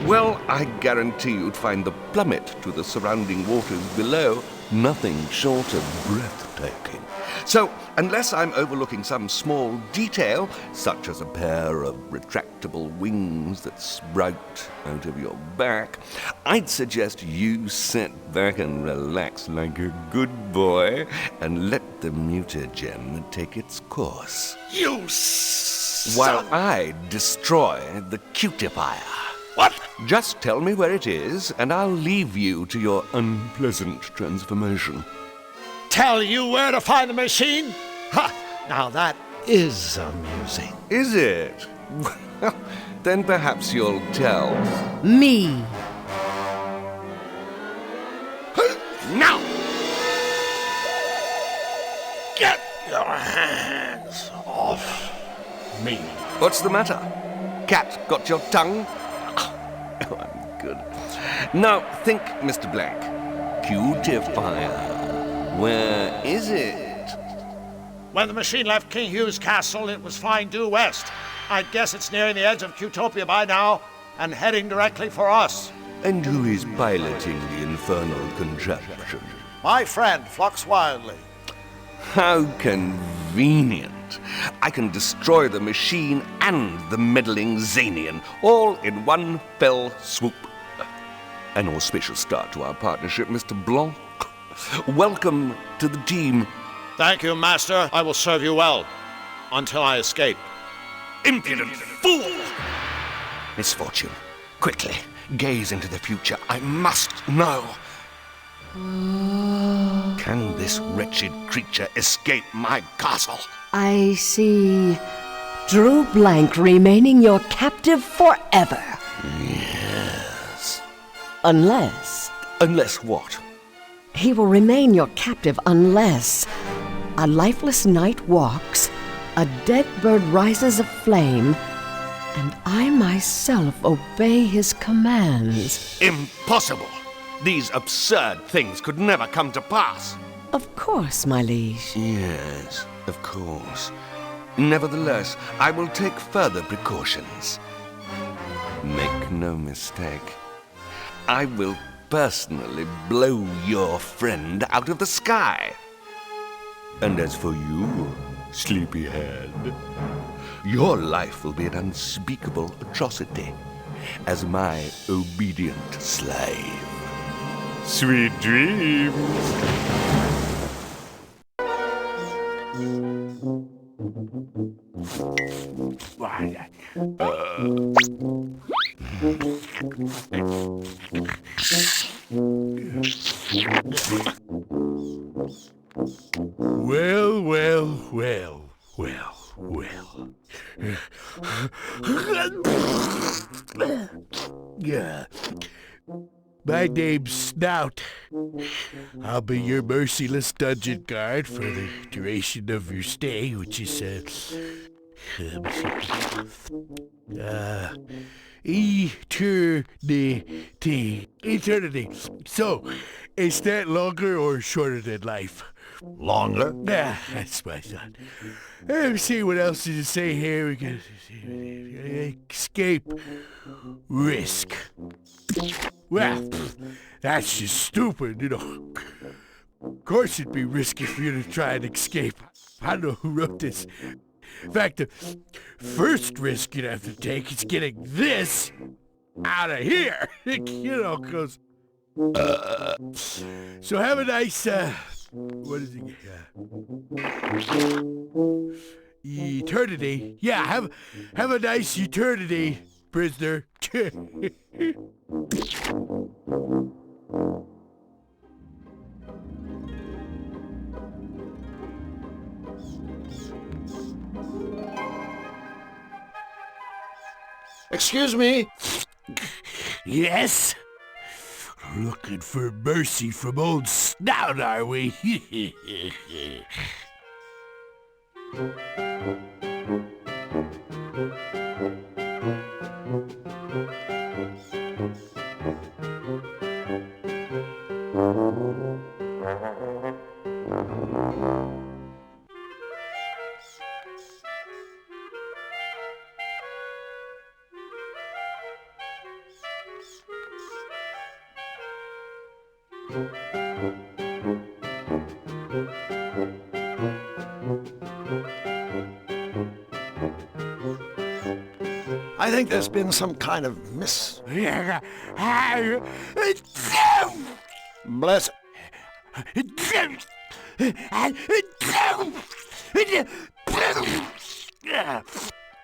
well, I guarantee you'd find the plummet to the surrounding waters below nothing short of breathtaking. So, unless I'm overlooking some small detail, such as a pair of retractable wings that sprout out of your back, I'd suggest you sit back and relax like a good boy and let the mutagen take its course. You While I destroy the cutifier. What? Just tell me where it is, and I'll leave you to your unpleasant transformation. Tell you where to find the machine? Ha! Now that is amusing. Is it? Well, then perhaps you'll tell Me. Now! Get your hands off me. What's the matter? Cat got your tongue? Oh, I'm good. Now, think, Mr. Black. Cutifier. Where is it? When the machine left King Hugh's castle, it was flying due west. I'd guess it's nearing the edge of Cutopia by now and heading directly for us. And who is piloting the infernal contraption? My friend, Flux Wildly. How convenient. I can destroy the machine and the meddling Zanian, all in one fell swoop. An auspicious start to our partnership, Mr. Blanc. Welcome to the team. Thank you, Master. I will serve you well. Until I escape. Impudent fool! Misfortune. Quickly, gaze into the future. I must know. Can this wretched creature escape my castle? I see Drew Blank remaining your captive forever. Yes. Unless... Unless what? He will remain your captive unless a lifeless knight walks, a dead bird rises aflame, and I myself obey his commands. Impossible! These absurd things could never come to pass. Of course, my liege. Yes, of course. Nevertheless, I will take further precautions. Make no mistake. I will personally blow your friend out of the sky. And as for you, sleepyhead, your life will be an unspeakable atrocity as my obedient slave. Sweet dreams. Well, well, well, well, well. Yeah. My name's Snout. I'll be your merciless dungeon guard for the duration of your stay, which is, eternity. So, is that longer or shorter than life? Longer? Yeah, that's what I thought. Let me see what else does it say here. We can escape, risk. Well, that's just stupid, you know. Of course it'd be risky for you to try and escape. I don't know who wrote this. In fact, the first risk you'd have to take is getting this out of here. You know, because... So have a nice, what is it? Eternity. Yeah, have a nice eternity, prisoner. Excuse me? Yes? Looking for mercy from old Snout, are we? I think there's been some kind of Bless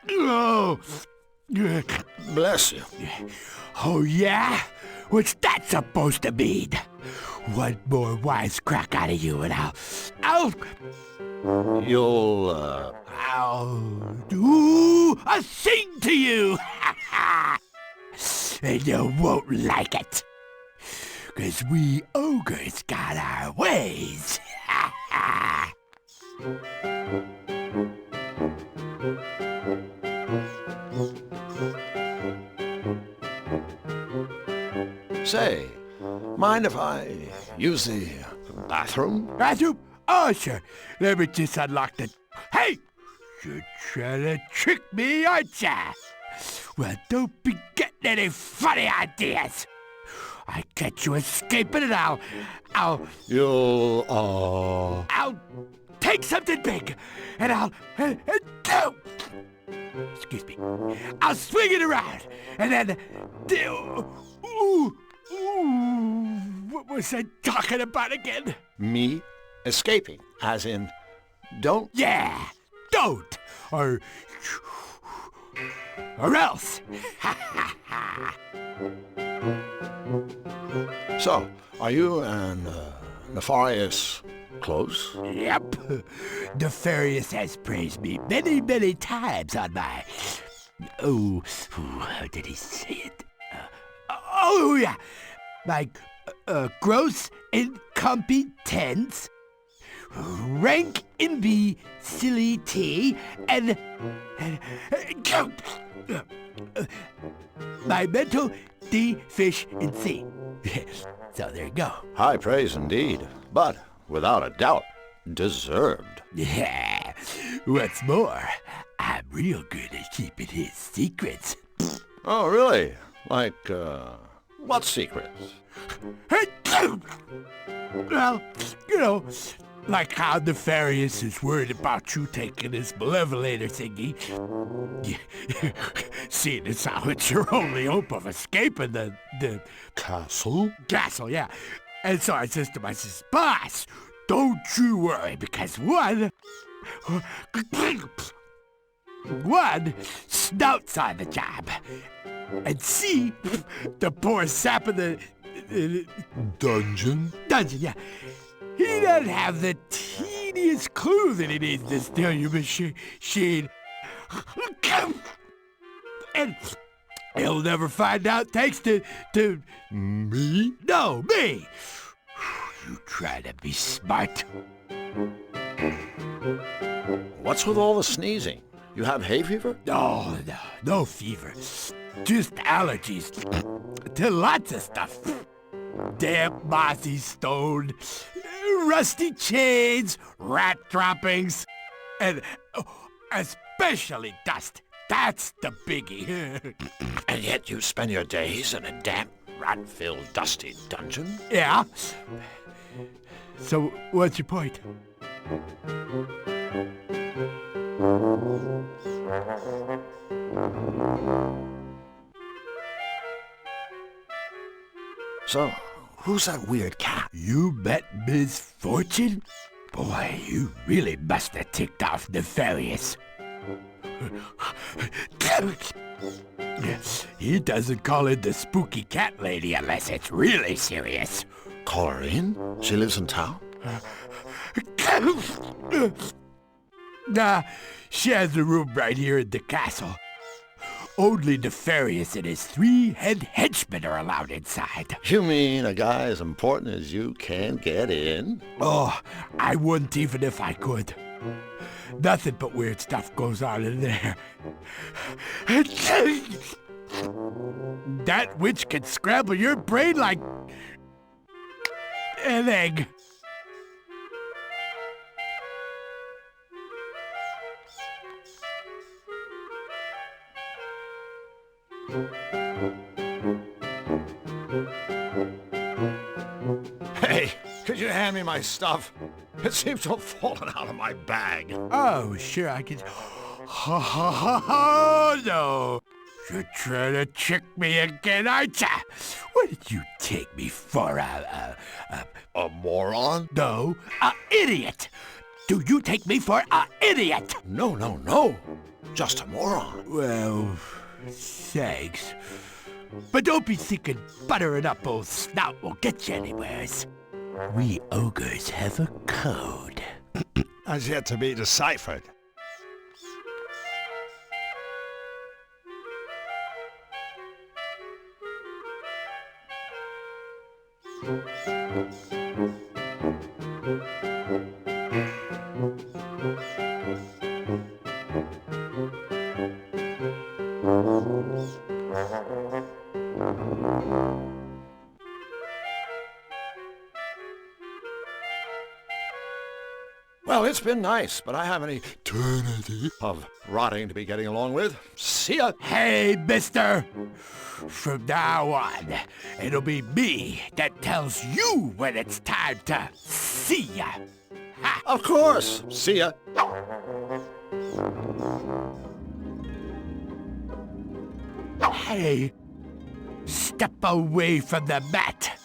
Oh. Bless you. Oh, yeah? What's that supposed to mean? One more wisecrack out of you and I'll do a thing to you! And you won't like it. 'Cause we ogres got our ways. Say, mind if I use the bathroom? Bathroom? Oh, sure. Let me just unlock the... Hey! You're trying to trick me, aren't ya? Well, don't be getting any funny ideas. I catch you escaping and I'll take something big and excuse me. I'll swing it around and then... what was I talking about again? Me escaping, as in, don't? Yeah, don't, or else. So, are you and Nefarious close? Yep. Nefarious has praised me many, many times on my... how did he say it? Yeah. My gross incompetence, rank imbecility, and my mental deficiency. So there you go. High praise indeed, but without a doubt, deserved. Yeah. What's more, I'm real good at keeping his secrets. Oh, really? Like, what secrets? Well, you know, like how Nefarious is worried about you taking this malevolator thingy. Seeing as how it's your only hope of escaping the castle? Castle, yeah. And so I says to myself, boss, don't you worry, because one snout's on the job. And see, the poor sap of the... Dungeon? Dungeon, yeah. He doesn't have the teeniest clue that he needs to steal your machine. And he'll never find out thanks to... Me? No, me! You try to be smart. What's with all the sneezing? You have hay fever? No fever. Just allergies to lots of stuff. Damp, mossy stone, rusty chains, rat droppings, and especially dust. That's the biggie. And yet you spend your days in a damp, rat-filled, dusty dungeon? Yeah. So, what's your point? So, who's that weird cat? You met Miss Fortune? Boy, you really must have ticked off Nefarious. He doesn't call in the spooky cat lady unless it's really serious. Call her in? She lives in town? Nah, she has a room right here in the castle. Only Nefarious and his 3 head henchmen are allowed inside. You mean a guy as important as you can't get in? Oh, I wouldn't even if I could. Nothing but weird stuff goes on in there. That witch can scramble your brain like an egg. Hey, could you hand me my stuff? It seems to have fallen out of my bag. Oh, sure, I could... Oh, no. You're trying to trick me again, aren't ya? What did you take me for, a moron? No, a idiot! Do you take me for a idiot? No. Just a moron. Well, thanks. But don't be thinking buttering up old snout will get you anywheres. We ogres have a code. Has yet to be deciphered. Well, it's been nice, but I have an eternity of rotting to be getting along with. See ya! Hey, mister! From now on, it'll be me that tells you when it's time to see ya! Ha. Of course! See ya! Hey! Step away from the mat,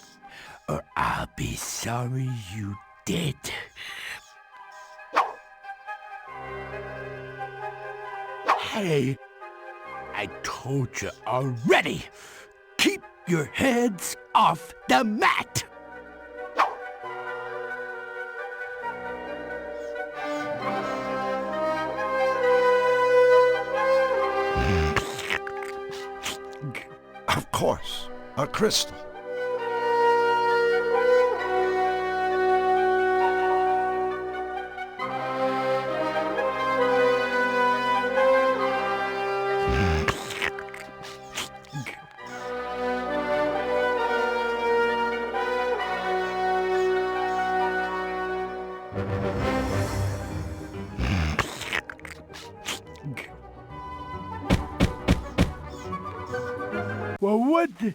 or I'll be sorry you did. Hey, I told you already. Keep your heads off the mat. Of course, a crystal. Well, what the...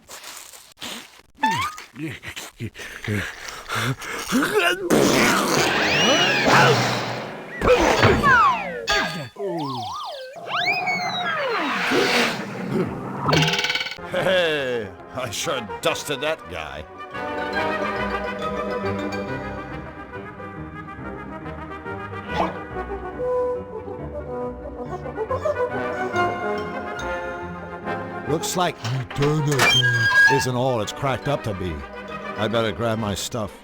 Hey, I sure dusted that guy. Looks like eternity isn't all it's cracked up to be. I better grab my stuff.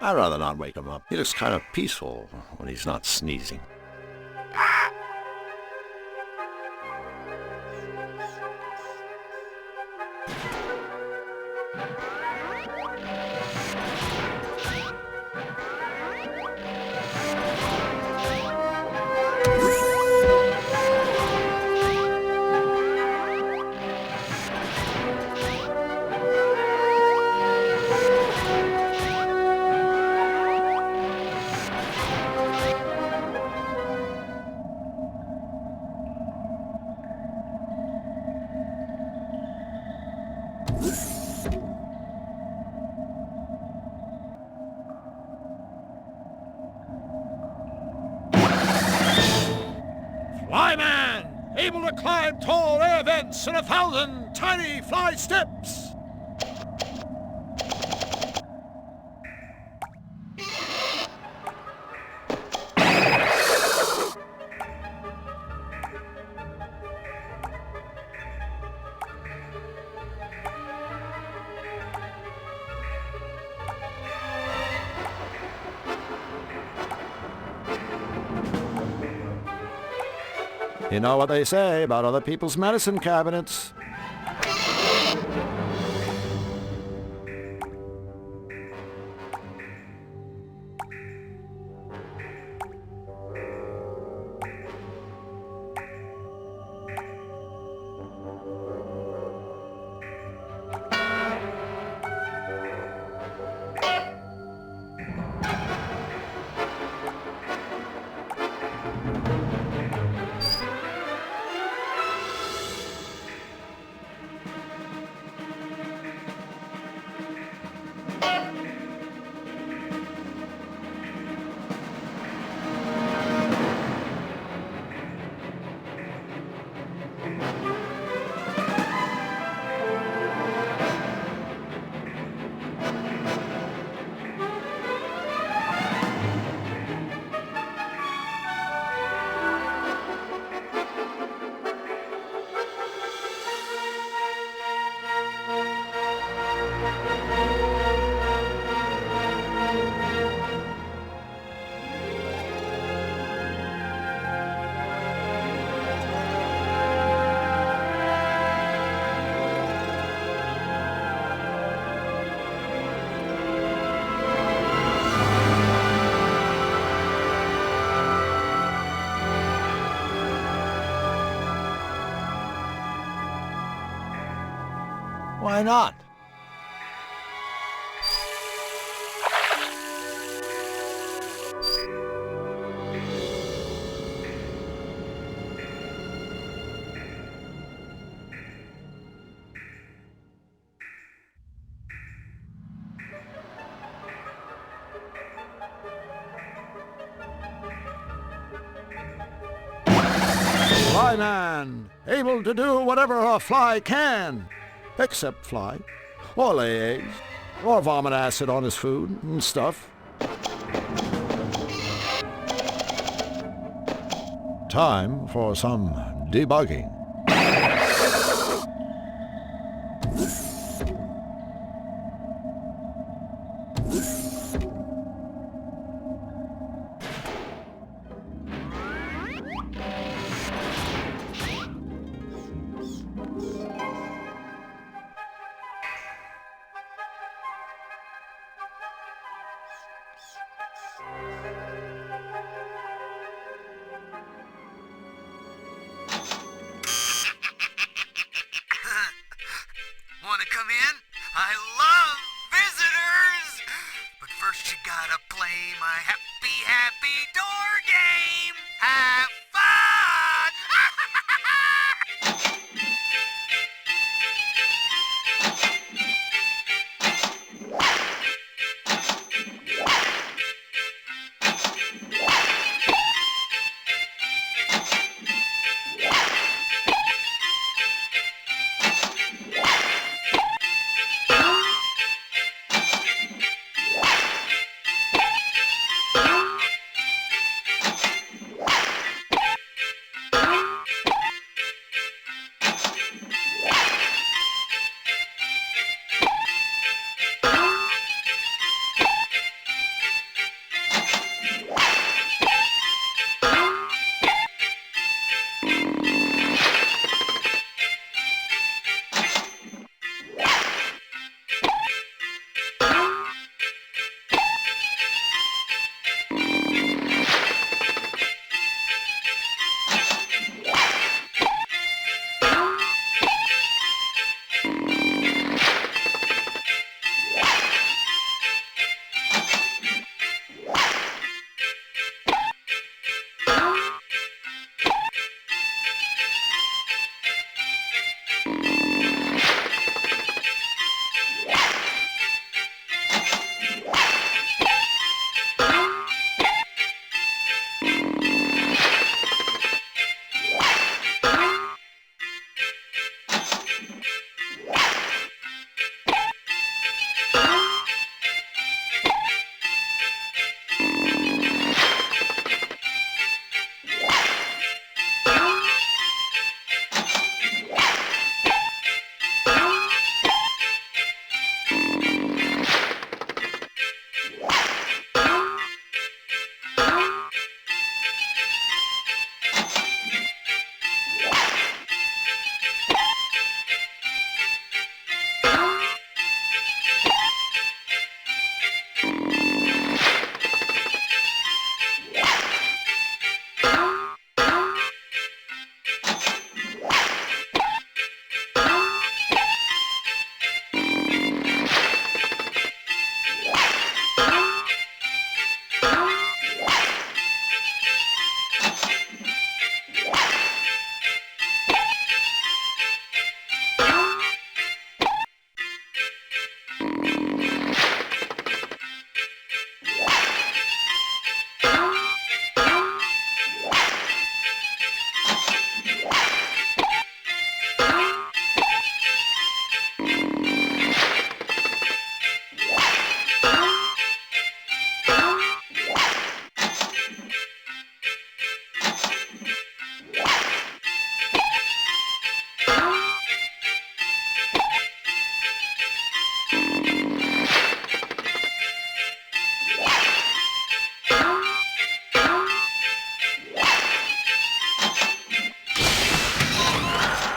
I'd rather not wake him up. He looks kind of peaceful when he's not sneezing. Flyman! Able to climb tall air vents in 1,000 tiny fly steps! You know what they say about other people's medicine cabinets. Why not? Flyman, able to do whatever a fly can, except fly, or lay eggs, or vomit acid on his food and stuff. Time for some debugging. Want to come in? I love visitors! But first you gotta play my happy, happy door game! Have fun!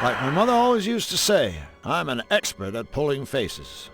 Like my mother always used to say, I'm an expert at pulling faces.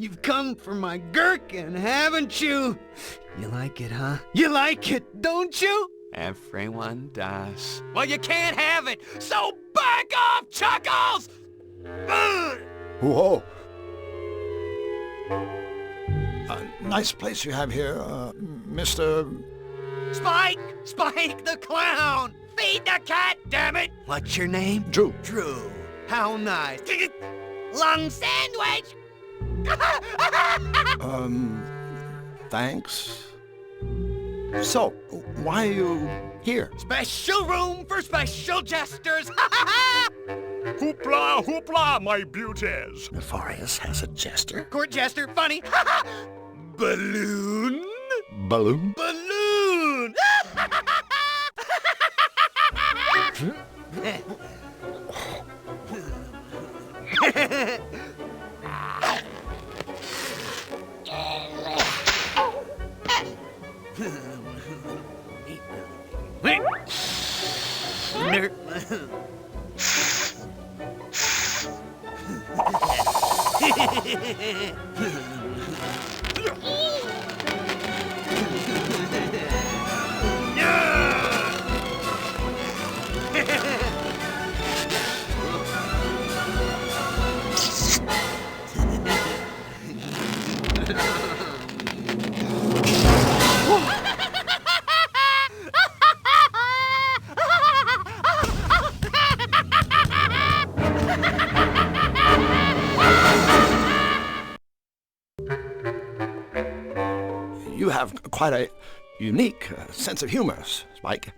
You've come for my gherkin, haven't you? You like it, huh? You like it, don't you? Everyone does. Well, you can't have it, so back off, Chuckles! Whoa. Nice place you have here, Mr. Spike! Spike the clown! Feed the cat, damn it! What's your name? Drew. Drew. How nice. Lung sandwich! Thanks. So, why are you here? Special room for special jesters! Hoopla, hoopla, my beauties! Nefarious has a jester? Court jester, funny! Balloon? Balloon? Balloon! You have quite a unique sense of humor, Spike.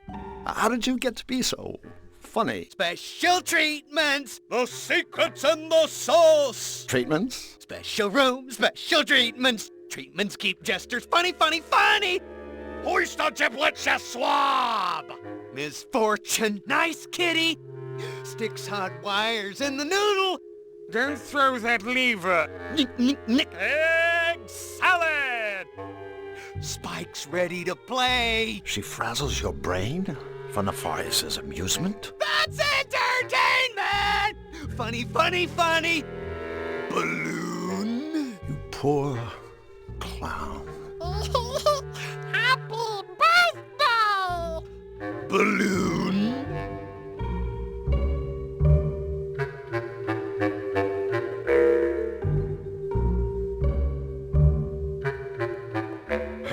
How did you get to be so funny? Special treatments! The secret's in the sauce! Treatments? Special rooms, special treatments! Treatments keep jesters funny, funny, funny! Hoist the giblets, you swab! Misfortune, nice kitty! Sticks hot wires in the noodle! Don't throw that lever! Egg salad! Spike's ready to play! She frazzles your brain for Nefarious's amusement? That's entertainment! Funny, funny, funny! Balloon! You poor clown. Happy birthday! Balloon!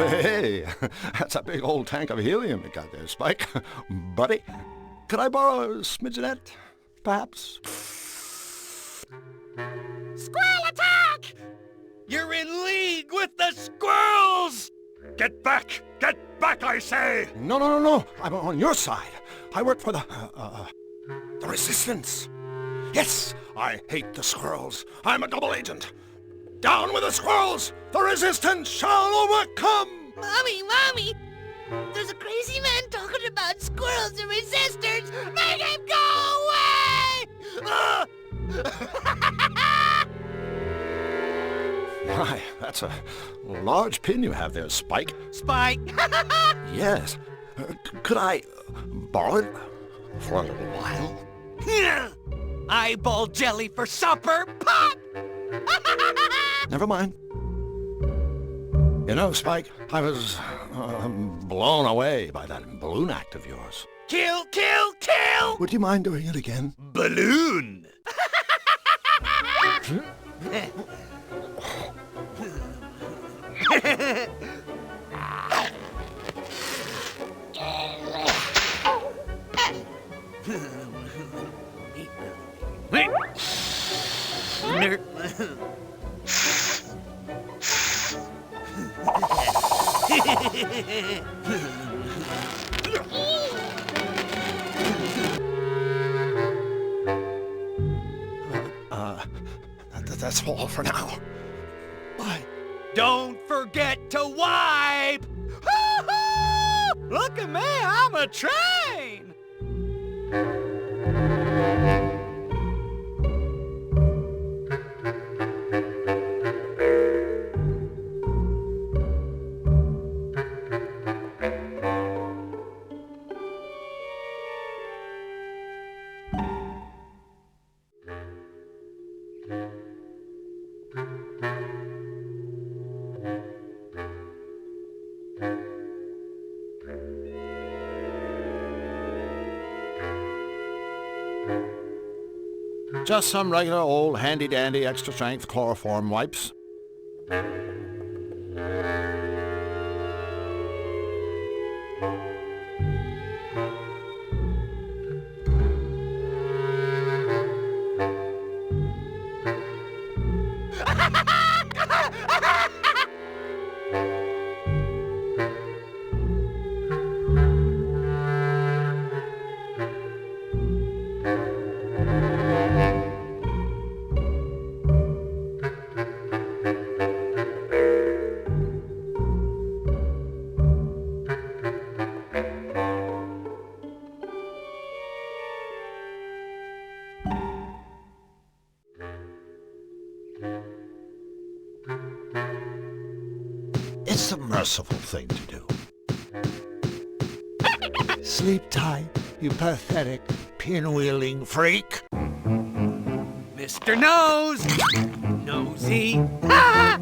Hey, that's a big old tank of helium you got there, Spike. Buddy, could I borrow a smidgenette, perhaps? Squirrel attack! You're in league with the squirrels! Get back! Get back, I say! No. I'm on your side. I work for the Resistance. Yes, I hate the squirrels. I'm a double agent. Down with the squirrels! The Resistance shall overcome! Mommy! There's a crazy man talking about squirrels and resistors! Make him go away! My, that's a large pin you have there, Spike. Spike! Yes. Could I borrow it for a little while? Eyeball jelly for supper! Pop! Never mind. You know, Spike, I was blown away by that balloon act of yours. Kill! Would you mind doing it again? Balloon! That's all for now. Bye. Don't forget to wipe! Look at me, I'm a train! Just some regular old handy-dandy extra-strength chloroform wipes. It's a merciful thing to do. Sleep tight, you pathetic, pinwheeling freak. Mr. Nose! Nosy! Huh?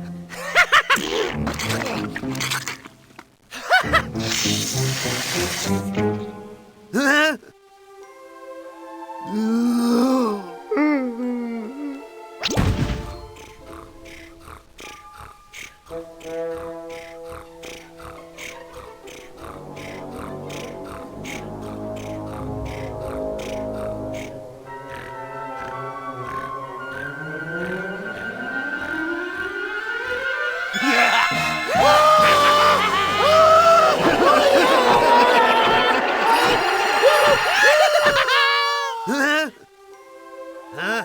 Huh? Huh?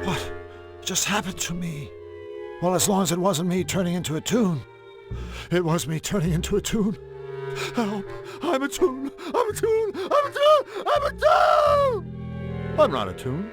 What just happened to me? Well, as long as it wasn't me turning into a toon. It was me turning into a toon. Help! I'm a toon! I'm a toon! I'm a toon! I'm a toon! I'm not a toon.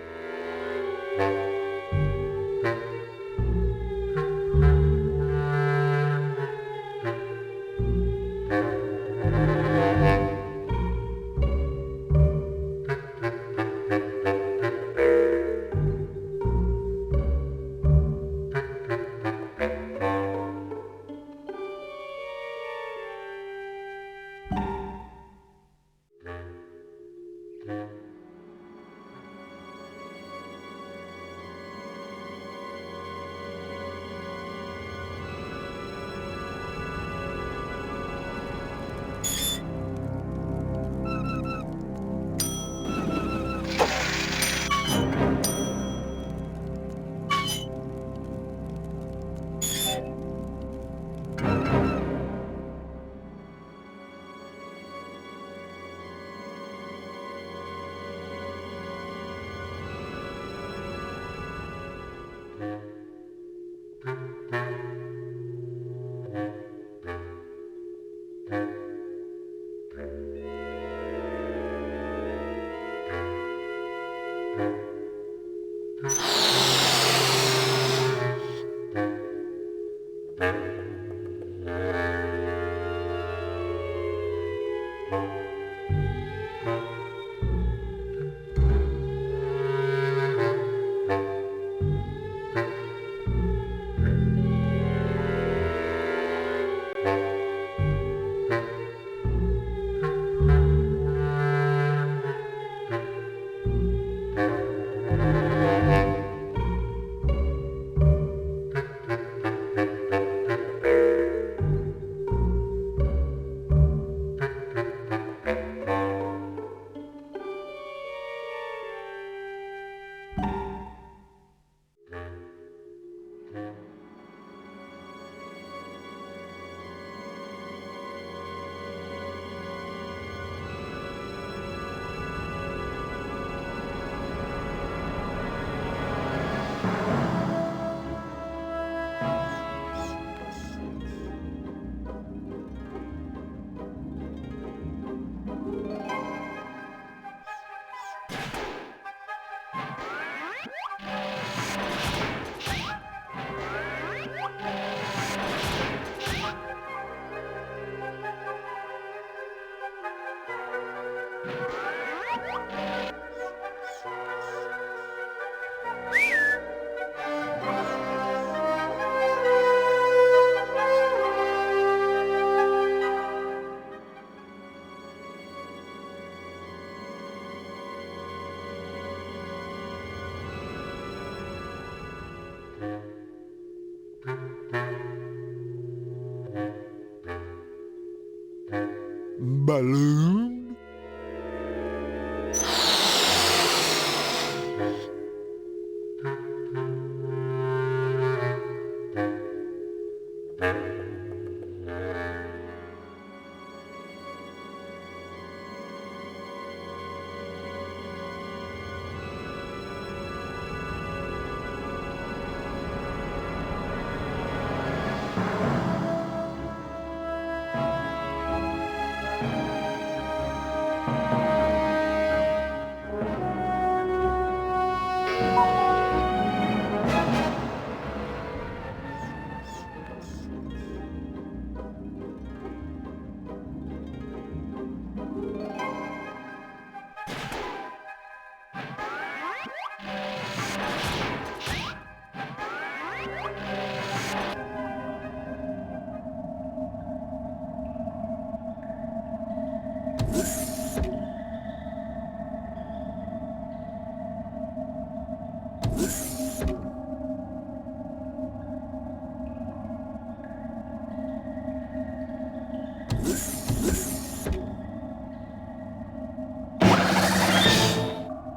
balloon?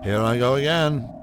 Here I go again.